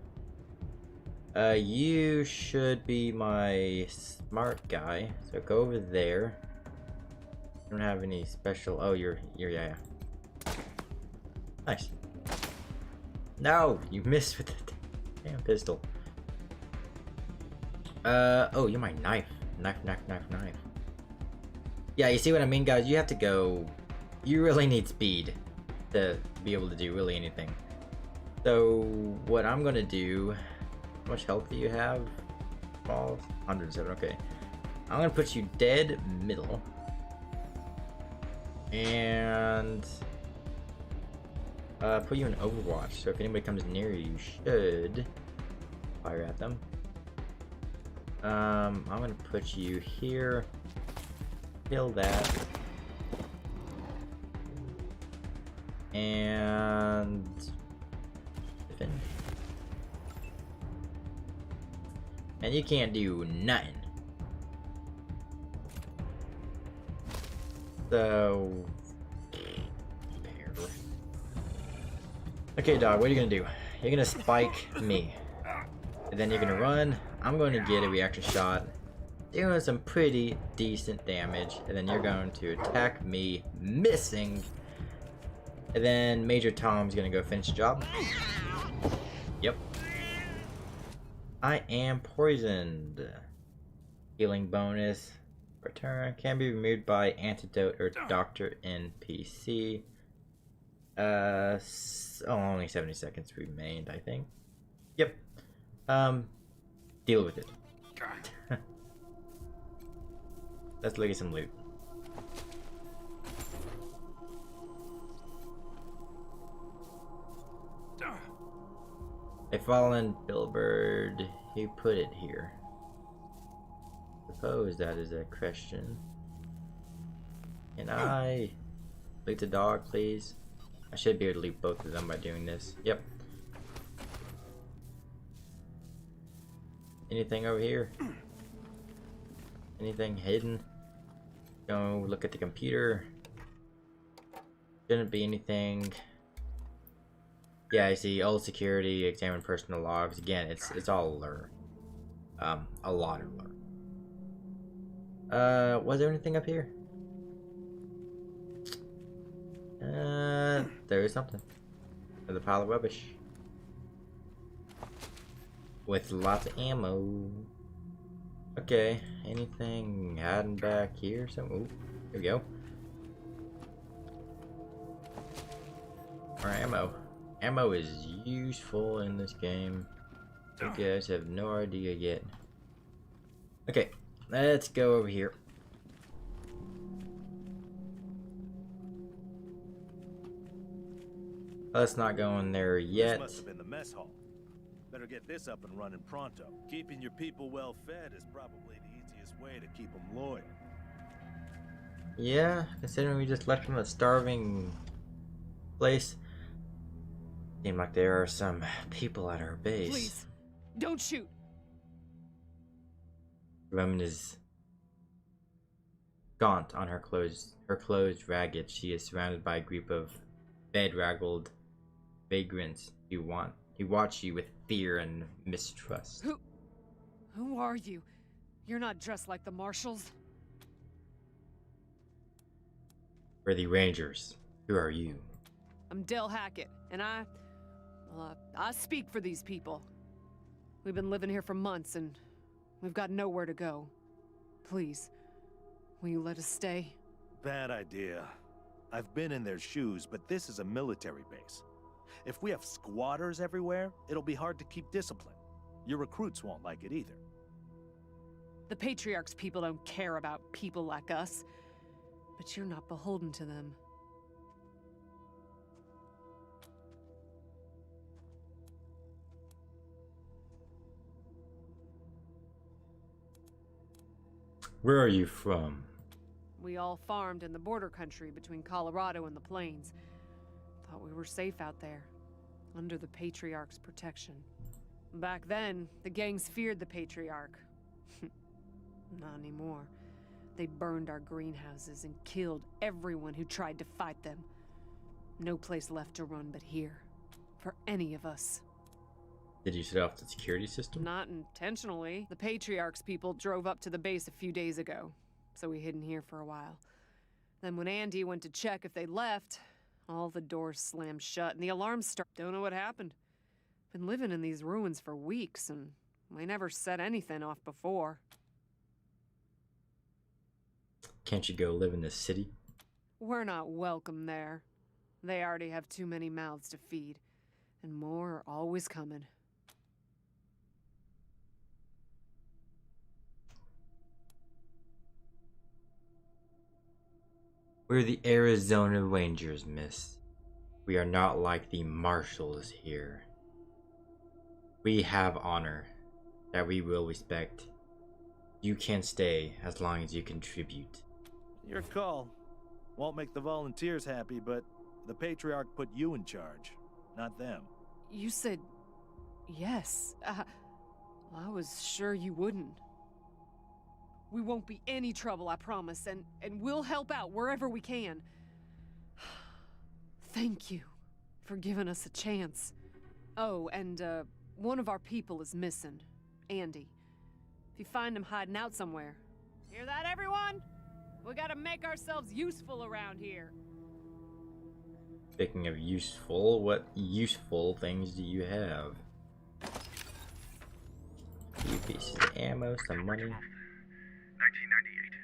You should be my smart guy, so go over there. Don't have any special. Oh, you're yeah. Nice. No, you missed with the damn pistol. Oh, you're my knife. Knife. Yeah, you see what I mean, guys? You have to go. You really need speed to be able to do really anything. So, what I'm gonna do. How much health do you have? All 107. Okay. I'm gonna put you dead middle. And put you in Overwatch, so if anybody comes near you, you should fire at them. I'm gonna put you here. Kill that. And defend. And you can't do nothing. So okay, dog, what are you gonna do? You're gonna spike me. And then you're gonna run. I'm going to get a reaction shot, doing some pretty decent damage. And then you're going to attack me, missing. And then Major Tom's gonna go finish the job. Yep. I am poisoned. Healing bonus. Return. Can be removed by antidote or doctor NPC. Only 70 seconds remained, I think. Yep. Deal with it. Let's look at some loot. A fallen billboard. Who put it here? Suppose that is a question. Can I loot the dog, please? I should be able to loot both of them by doing this. Yep. Anything over here? Anything hidden? Go look at the computer. Shouldn't be anything. Yeah, I see old security, examine personal logs. Again, it's all lure. A lot of lure. Was there anything up here? There is something. There's a pile of rubbish. With lots of ammo. Okay, anything hiding back here? Ooh, here we go. More ammo. Ammo is useful in this game. You guys have no idea yet. Okay, let's go over here. Let's not go in there yet. This must have been the mess hall. Better get this up and running pronto. Keeping your people well fed is probably the easiest way to keep them loyal. Yeah, considering we just left from a starving place. Seems like there are some people at our base. Please, don't shoot. The woman is gaunt on her clothes ragged. She is surrounded by a group of bedraggled vagrants who watch you with fear and mistrust. Who are you? You're not dressed like the marshals. We're the Rangers. Who are you? I'm Del Hackett, and I speak for these people. We've been living here for months, and we've got nowhere to go. Please, will you let us stay? Bad idea. I've been in their shoes, but this is a military base. If we have squatters everywhere, it'll be hard to keep discipline. Your recruits won't like it either. The Patriarch's people don't care about people like us, but you're not beholden to them. Where are you from? We all farmed in the border country between Colorado and the plains. Thought we were safe out there, under the Patriarch's protection. Back then, the gangs feared the Patriarch. Not anymore. They burned our greenhouses and killed everyone who tried to fight them. No place left to run but here, for any of us. Did you set off the security system? Not intentionally. The Patriarch's people drove up to the base a few days ago, so we hid in here for a while. Then when Andy went to check if they'd left, all the doors slammed shut and the alarms started. Don't know what happened. Been living in these ruins for weeks, and we never set anything off before. Can't you go live in the city? We're not welcome there. They already have too many mouths to feed, and more are always coming. We're the Arizona Rangers, miss. We are not like the marshals here. We have honor that we will respect. You can stay as long as you contribute. Your call. Won't make the volunteers happy, but the Patriarch put you in charge, not them. You said yes. I was sure you wouldn't. We won't be any trouble, I promise, and we'll help out wherever we can. Thank you for giving us a chance. Oh, and one of our people is missing, Andy. If you find him hiding out somewhere. Hear that, everyone? We gotta make ourselves useful around here. Speaking of useful, what useful things do you have? A few pieces of ammo, some money. 1998.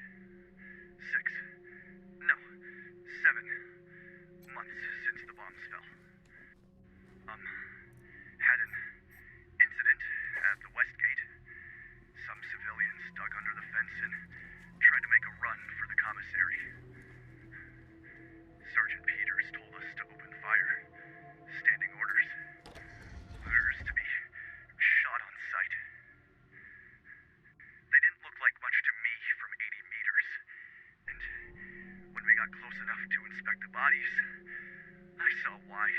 7 months since the bombs fell. Had an incident at the West Gate. Some civilians dug under the fence and tried to make a run for the commissary. Sergeant Peters told us to open fire. Standing orders. Orders to be shot on sight. They didn't look like much to me from 80 meters. And when we got close enough to inspect the bodies, I saw why.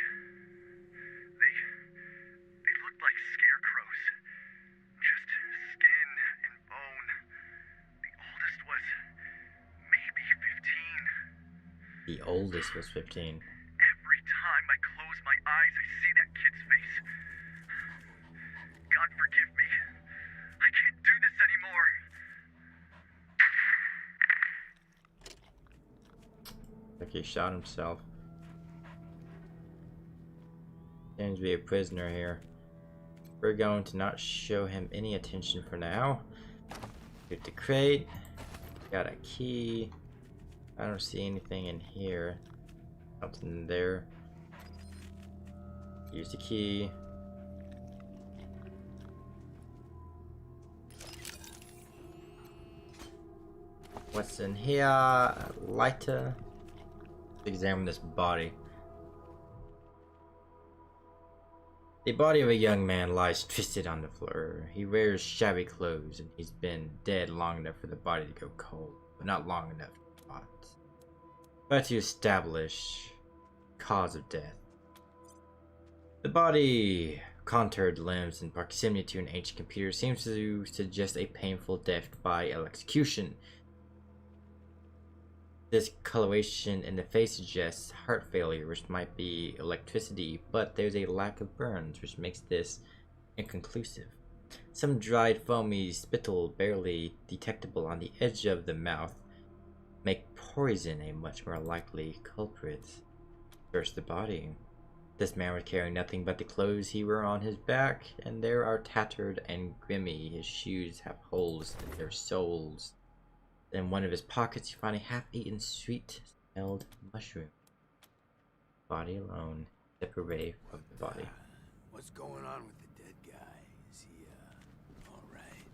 They looked like scarecrows. Just skin and bone. The oldest was maybe 15. The oldest was 15. Every time I close my eyes, I see that kid's face. God forgive me. I can't do this anymore. Like he shot himself. Seems to be a prisoner here. We're going to not show him any attention for now. Get the crate. Got a key. I don't see anything in here. Something there. Use the key. What's in here? Lighter. Examine this body. The body of a young man lies twisted on the floor. He wears shabby clothes and he's been dead long enough for the body to go cold, but not long enough to rot. But to establish cause of death. The body, contoured limbs, and proximity to an ancient computer seems to suggest a painful death by electrocution. This coloration in the face suggests heart failure, which might be electricity, but there's a lack of burns, which makes this inconclusive. Some dried foamy spittle barely detectable on the edge of the mouth make poison a much more likely culprit. Search the body. This man was carrying nothing but the clothes he wore on his back, and they are tattered and grimy. His shoes have holes in their soles. In one of his pockets, you find a half-eaten sweet-smelled mushroom. Body alone, separate from the body. What's going on with the dead guy? Is he, all right?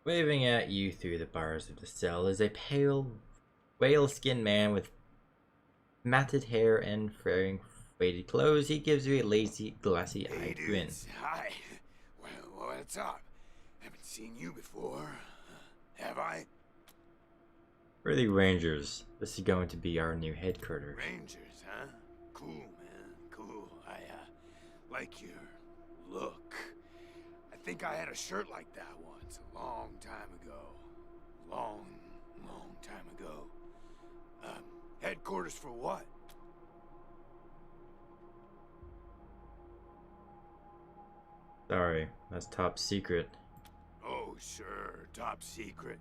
Waving at you through the bars of the cell is a pale, whale-skinned man with matted hair and wearing faded clothes. He gives you a lazy, glassy-eyed grin. Hi. Well, what's up? Haven't seen you before. Have I? We're the Rangers. This is going to be our new headquarters. Rangers, huh? Cool, man. Cool. I, like your look. I think I had a shirt like that once, a long time ago. Long time ago. Headquarters for what? Sorry, that's top secret. Oh, sure, top secret.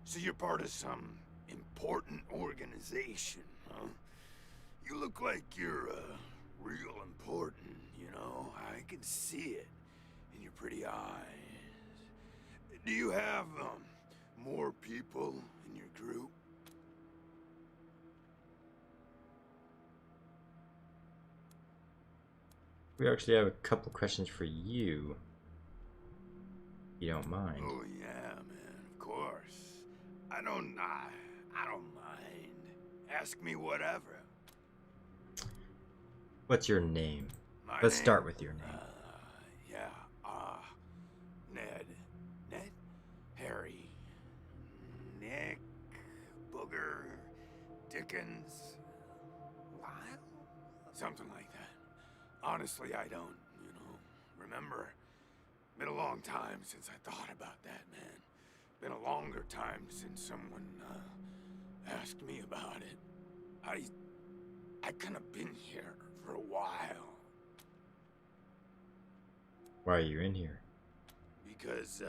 So you're part of some important organization, huh? You look like you're, real important, you know? I can see it in your pretty eyes. Do you have, more people in your group? We actually have a couple questions for you. If you don't mind. Oh, yeah, man, of course. I don't mind. Ask me whatever. What's your name? name? Let's start with your name. Ned, Harry, Nick, Booger, Dickens, Lyle? Something like that. Honestly, I don't, remember. Been a long time since I thought about that, man. Been a longer time since someone, asked me about it. I kind of been here for a while. Why are you in here? Because,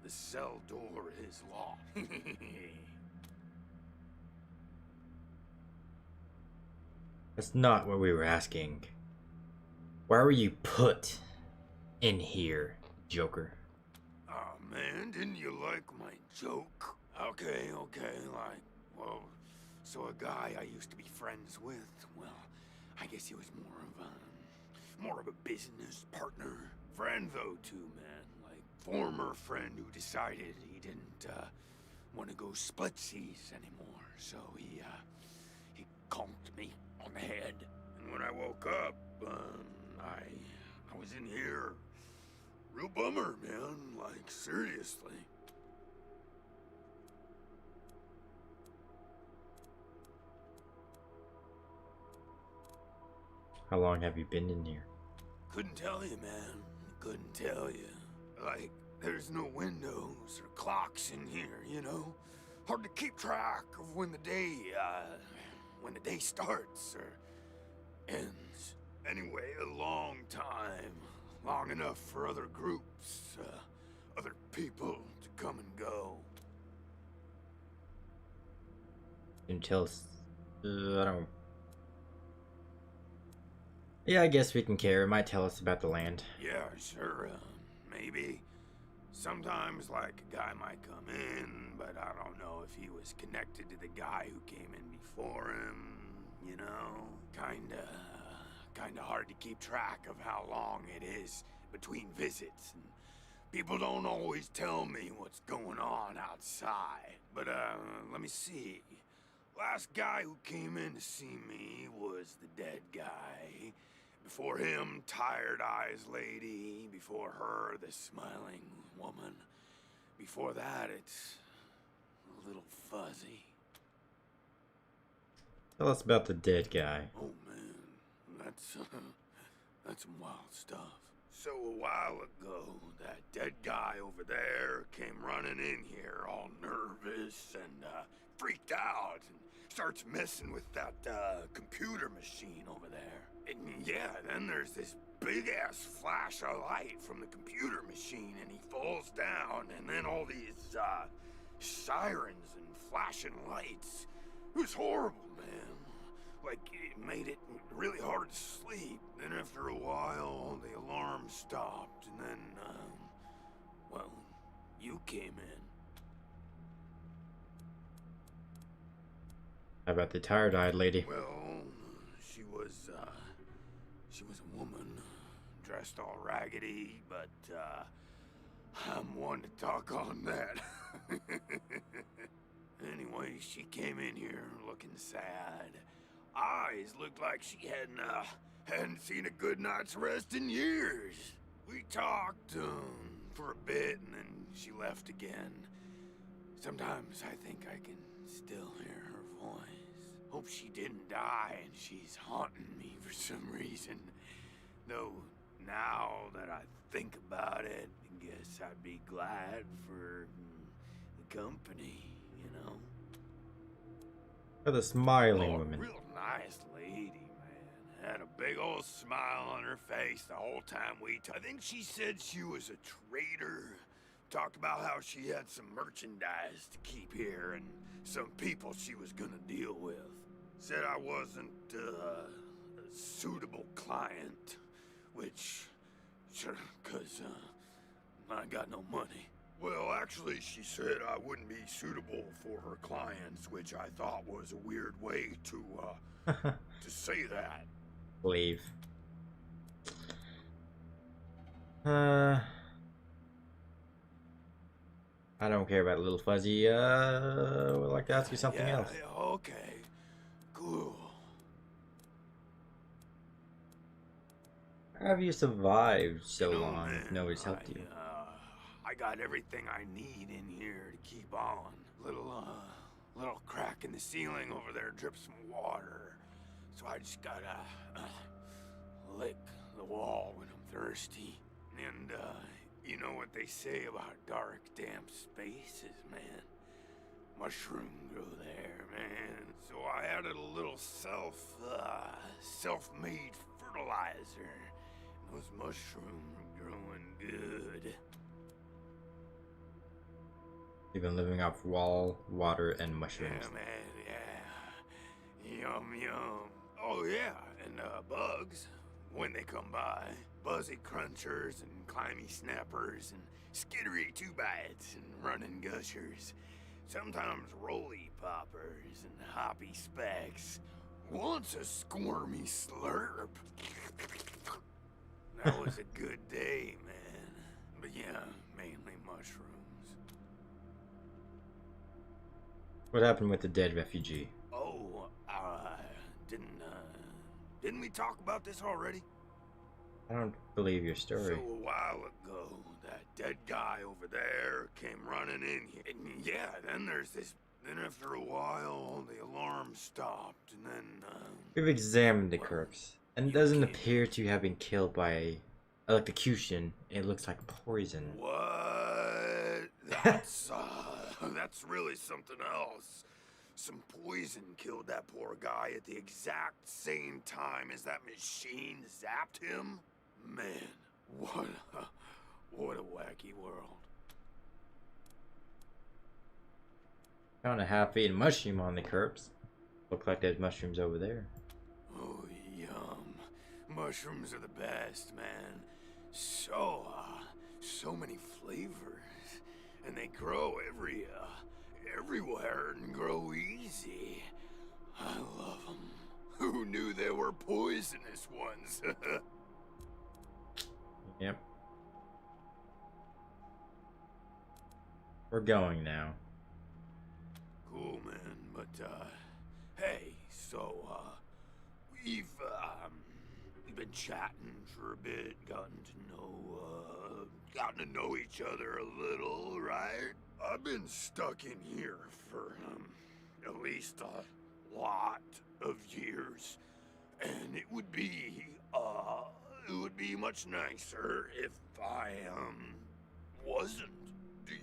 the cell door is locked. That's not what we were asking. Why were you put in here, Joker? Oh, man, didn't you like my joke? Okay, so a guy I used to be friends with, well, I guess he was more of a business partner. Friend, though, too, man. Like, former friend who decided he didn't, want to go splitsies anymore. So he conked me on the head. And when I woke up, I was in here. Real bummer, man. Like, seriously. How long have you been in here? Couldn't tell you, man. Couldn't tell you. Like, there's no windows or clocks in here, you know? Hard to keep track of when the day starts or ends. Anyway, a long time. Long enough for other groups, other people to come and go. You can tell us... I don't... Yeah, I guess we can care. It might tell us about the land. Yeah, sure, maybe. Sometimes, like, a guy might come in, but I don't know if he was connected to the guy who came in before him, you know? Kinda hard to keep track of how long it is between visits, and people don't always tell me what's going on outside. But, let me see. Last guy who came in to see me was the dead guy. Before him, Tired Eyes Lady. Before her, the Smiling Woman. Before that, it's a little fuzzy. Tell us about the dead guy. Oh man, that's some wild stuff. So a while ago, that dead guy over there came running in here all nervous and freaked out and starts messing with that computer machine over there. And yeah, then there's this big ass flash of light from the computer machine and he falls down and then all these sirens and flashing lights. It was horrible, man. Like, it made it really hard to sleep. Then after a while, the alarm stopped, and then, well, you came in. How about the tired-eyed lady? Well, she was a woman, dressed all raggedy, but, I'm one to talk on that. Anyway, she came in here looking sad. Eyes looked like she hadn't seen a good night's rest in years. We talked for a bit and then she left again. Sometimes I think I can still hear her voice. Hope she didn't die and she's haunting me for some reason. Though now that I think about it, I guess I'd be glad for the company, you know? For the smiling woman. Real nice lady, man. Had a big old smile on her face the whole time we talked. I think she said she was a trader. Talked about how she had some merchandise to keep here and some people she was gonna deal with. Said I wasn't a suitable client, which, sure, 'cause I got no money. Well, actually, she said I wouldn't be suitable for her clients, which I thought was a weird way to say that. Leave. I don't care about Little Fuzzy. I'd like to ask you something else. Okay, cool. How have you survived so long if nobody's helped you? I got everything I need in here to keep on. Little crack in the ceiling over there drips some water. So I just gotta lick the wall when I'm thirsty. And you know what they say about dark, damp spaces, man. Mushroom grow there, man. So I added a little self-made fertilizer. And those mushrooms are growing good. You've been living off wall, water, and mushrooms. Yeah, man, yeah. Yum, yum. Oh, yeah, and bugs, when they come by. Buzzy crunchers and climby snappers and skittery two-bites and running gushers. Sometimes roly poppers and hoppy specks. Once a squirmy slurp. That was a good day, man. But yeah, mainly mushrooms. What happened with the dead refugee? Oh, didn't we talk about this already? I don't believe your story. So a while ago, that dead guy over there came running in here. And yeah, then after a while, the alarm stopped, and then, We've examined the corpse, and it doesn't appear to have been killed by electrocution. It looks like poison. What? That's really something else. Some poison killed that poor guy at the exact same time as that machine zapped him? Man, what a wacky world. Found a half-eaten mushroom on the corpse. Look like there's mushrooms over there. Oh, yum. Mushrooms are the best, man. So many flavors. And they grow everywhere and grow easy. I love them. Who knew there were poisonous ones? Yep. We're going now. Cool, man, but So, we've been chatting for a bit, gotten to know each other a little, right? I've been stuck in here for, at least a lot of years. And it would be much nicer if I, wasn't. Do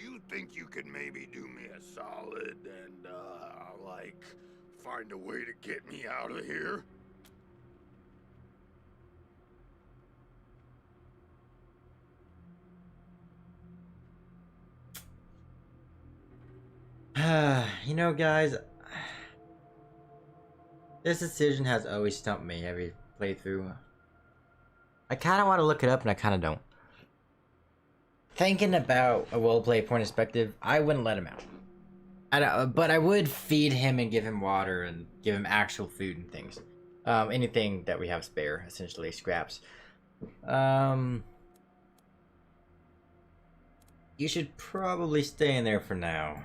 you think you could maybe do me a solid and, like, find a way to get me out of here? You know, guys, this decision has always stumped me every playthrough. I kind of want to look it up, and I kind of don't. Thinking about a well-play point of perspective, I wouldn't let him out. But I would feed him and give him water and give him actual food and things. Anything that we have spare, essentially scraps. You should probably stay in there for now.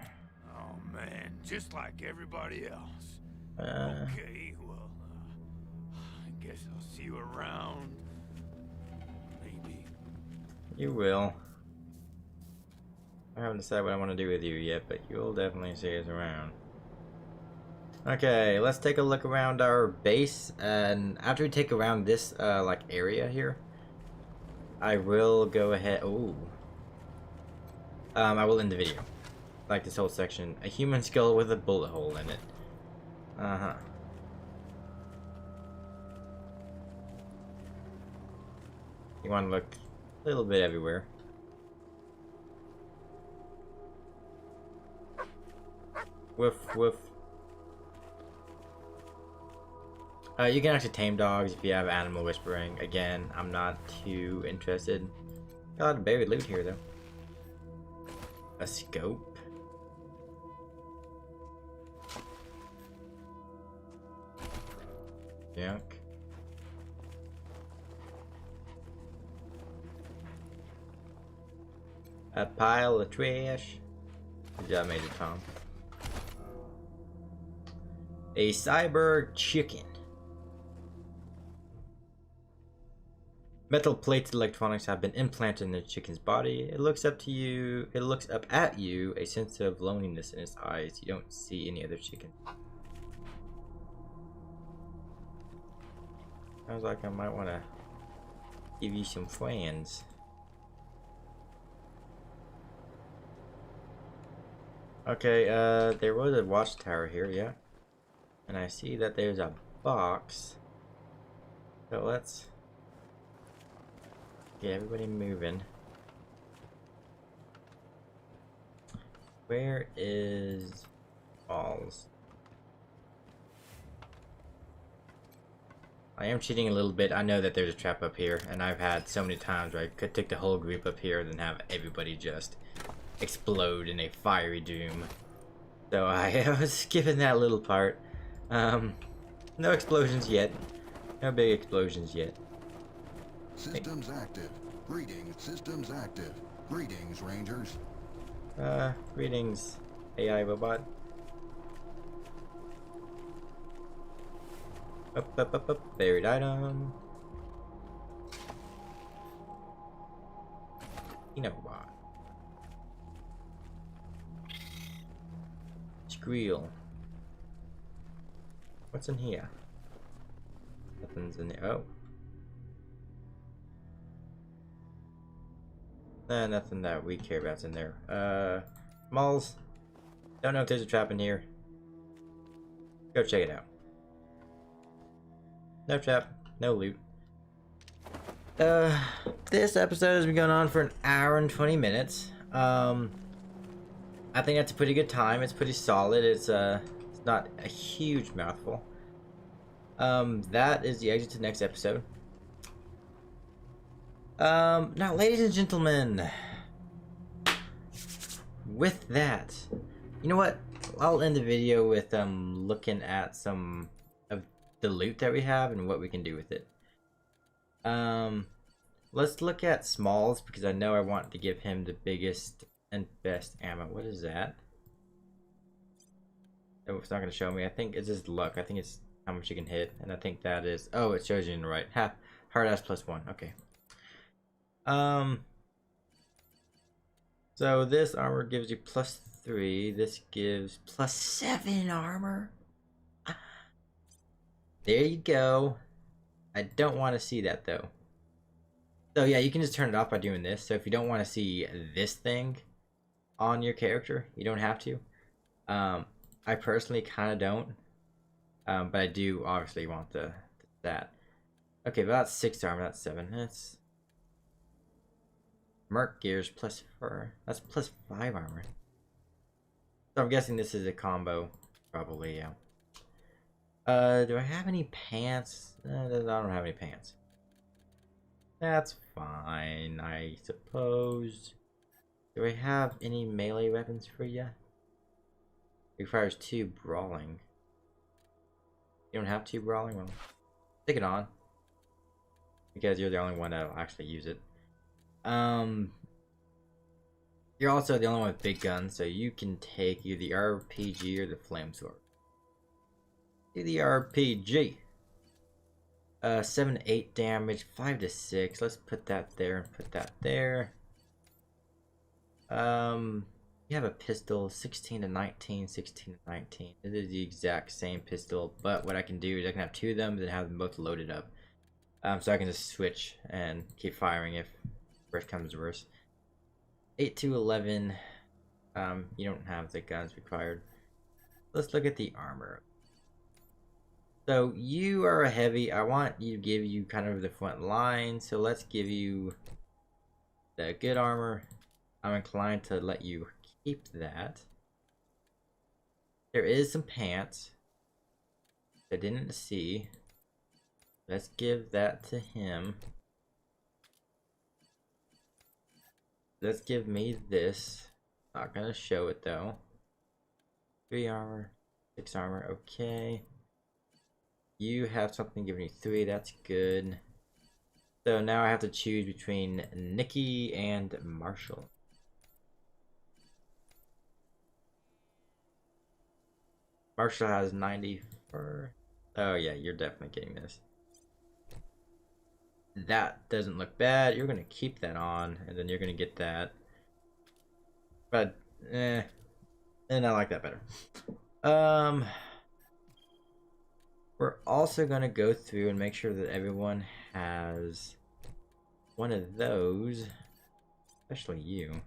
Oh man, just like everybody else. Okay, well, I guess I'll see you around. Maybe. You will. I haven't decided what I want to do with you yet, but you'll definitely see us around. Okay, let's take a look around our base, and after we take around this, like, area here, I will go ahead... Ooh. I will end the video. Like this whole section. A human skull with a bullet hole in it. Uh-huh. You want to look a little bit everywhere. Woof, woof. You can actually tame dogs if you have animal whispering. Again, I'm not too interested. Got a lot of buried loot here, though. A scope. Junk. A pile of trash. Good job, Major Tom. A cyber chicken. Metal plates electronics have been implanted in the chicken's body. It looks up at you, a sense of loneliness in its eyes. You don't see any other chicken. Sounds like I might want to give you some friends. Okay, there was a watchtower here, yeah. And I see that there's a box. So let's get everybody moving. Where is Balls? I am cheating a little bit. I know that there's a trap up here, and I've had so many times where I could take the whole group up here and then have everybody just explode in a fiery doom. So I was skipping that little part. No explosions yet. No big explosions yet. Systems active. Greetings, systems active. Greetings, Rangers. Greetings, AI robot. Up. Buried item. You know what? Squeal. What's in here? Nothing's in there. Oh. Nothing that we care about's in there. Malls. Don't know if there's a trap in here. Go check it out. No trap. No loot. This episode has been going on for an hour and 20 minutes. I think that's a pretty good time. It's pretty solid. It's not a huge mouthful. That is the exit to the next episode. Now, ladies and gentlemen, with that, you know what? I'll end the video with looking at some of the loot that we have and what we can do with it. Let's look at Smalls because I know I want to give him the biggest and best ammo. What is that? it's not going to show me. I think it's just luck. I think it's how much you can hit. And I think that is... Oh, it shows you in the right. Ha! Hard ass +1. Okay. So this armor gives you +3. This gives +7 armor. There you go. I don't want to see that though. So yeah, you can just turn it off by doing this. So if you don't want to see this thing on your character, you don't have to. I personally kind of don't. But I do obviously want that. Okay, but that's 6 armor, that's 7. That's Merc gears +4. That's +5 armor. So I'm guessing this is a combo. Probably, yeah. Do I have any pants? I don't have any pants. That's fine, I suppose. Do I have any melee weapons for you? Requires 2 brawling. You don't have 2 brawling? Well, stick it on. Because you're the only one that'll actually use it. You're also the only one with big guns, so you can take either the RPG or the flame sword. Do the RPG. 7 to 8 damage, 5 to 6. Let's put that there and put that there. You have a pistol, 16 to 19, 16 to 19. It is the exact same pistol, but what I can do is I can have 2 of them and have them both loaded up. So I can just switch and keep firing if worst comes to worst. 8 to 11. You don't have the guns required. Let's look at the armor. So you are a heavy. I want you to give you kind of the front line. So let's give you the good armor. I'm inclined to let you keep that. There is some pants I didn't see. Let's give that to him. Let's give me this. Not gonna show it though. 3 armor, 6 armor, okay. You have something giving you 3, that's good. So now I have to choose between Nikki and Marshall. Marshall has 94. Oh yeah, you're definitely getting this. That doesn't look bad. You're gonna keep that on, and then you're gonna get that. But and I like that better. We're also gonna go through and make sure that everyone has one of those, especially you.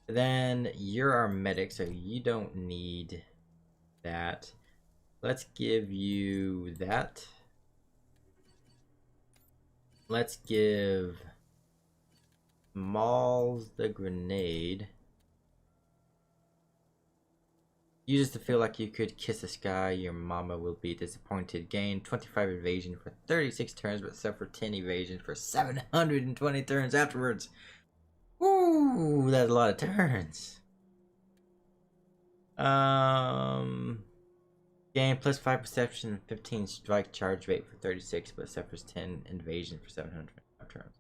Then you're our medic, so you don't need that. Let's give you that. Let's give Malls the grenade. Use this to feel like you could kiss the sky. Your mama will be disappointed. Gain 25 evasion for 36 turns, but suffer 10 evasion for 720 turns afterwards. Ooh, that's a lot of turns. Gain +5 perception, 15 strike charge rate for 36, but suffers 10 invasion for 725 turns.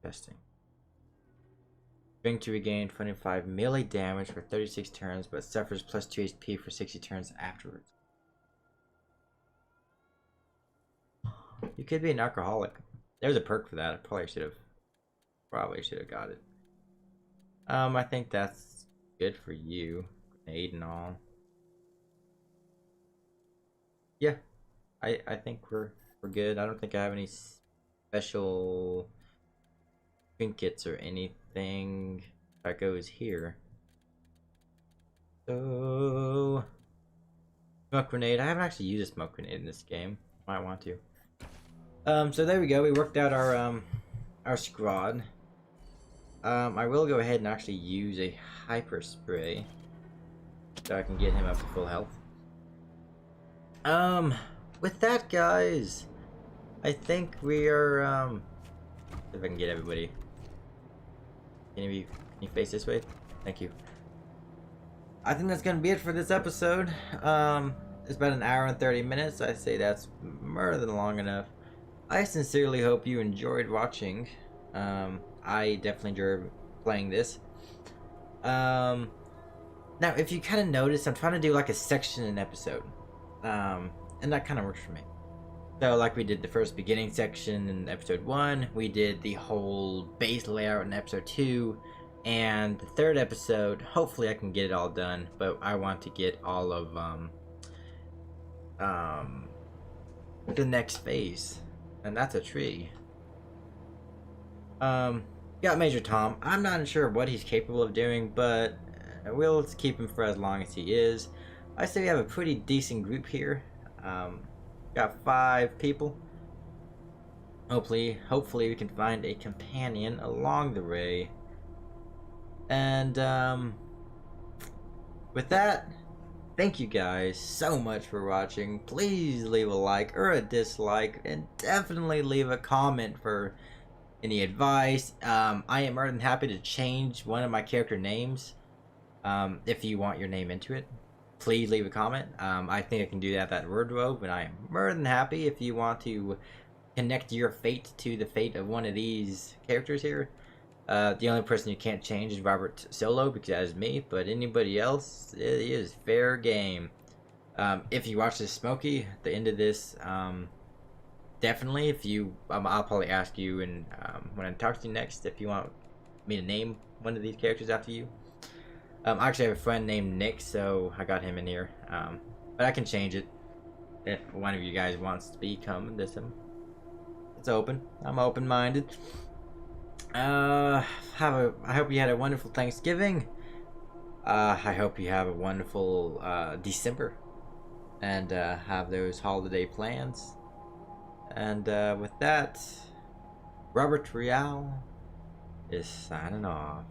Testing. Drink to regain 25 melee damage for 36 turns, but suffers +2 HP for 60 turns afterwards. You could be an alcoholic. There's a perk for that. I probably should have got it. I think that's good for you. Grenade and all. Yeah. I think we're good. I don't think I have any special trinkets or anything that goes here. So smoke grenade. I haven't actually used a smoke grenade in this game. Might want to. So there we go. We worked out our squad. I will go ahead and actually use a hyper spray so I can get him up to full health. With that, guys, I think we are if I can get everybody. Can you face this way? Thank you. I think that's gonna be it for this episode. It's about an hour and 30 minutes. I say that's more than long enough. I sincerely hope you enjoyed watching. I definitely enjoyed playing this. Now, if you kind of notice, I'm trying to do like a section in episode. And that kind of works for me. So, like we did the first beginning section in episode 1, we did the whole base layout in episode 2, and the third episode, hopefully I can get it all done, but I want to get all of, the next phase, and that's a tree. Got Major Tom. I'm not sure what he's capable of doing, but we'll keep him for as long as he is. I say we have a pretty decent group here. Got 5 people. Hopefully we can find a companion along the way. And with that, thank you guys so much for watching. Please leave a like or a dislike, and definitely leave a comment for any advice. I am more than happy to change one of my character names if you want your name into it. Please leave a comment. I think I can do that wardrobe, and I am more than happy if you want to connect your fate to the fate of one of these characters here. The only person you can't change is Robert Solo, because that is me, but anybody else, it is fair game. If you watch this Smokey, at the end of this, definitely, if you, I'll probably ask you and when I talk to you next, if you want me to name one of these characters after you. I actually have a friend named Nick, so I got him in here. But I can change it if one of you guys wants to become this. It's open. I'm open-minded. I hope you had a wonderful Thanksgiving. I hope you have a wonderful December, and have those holiday plans. And with that, Robert Real is signing off.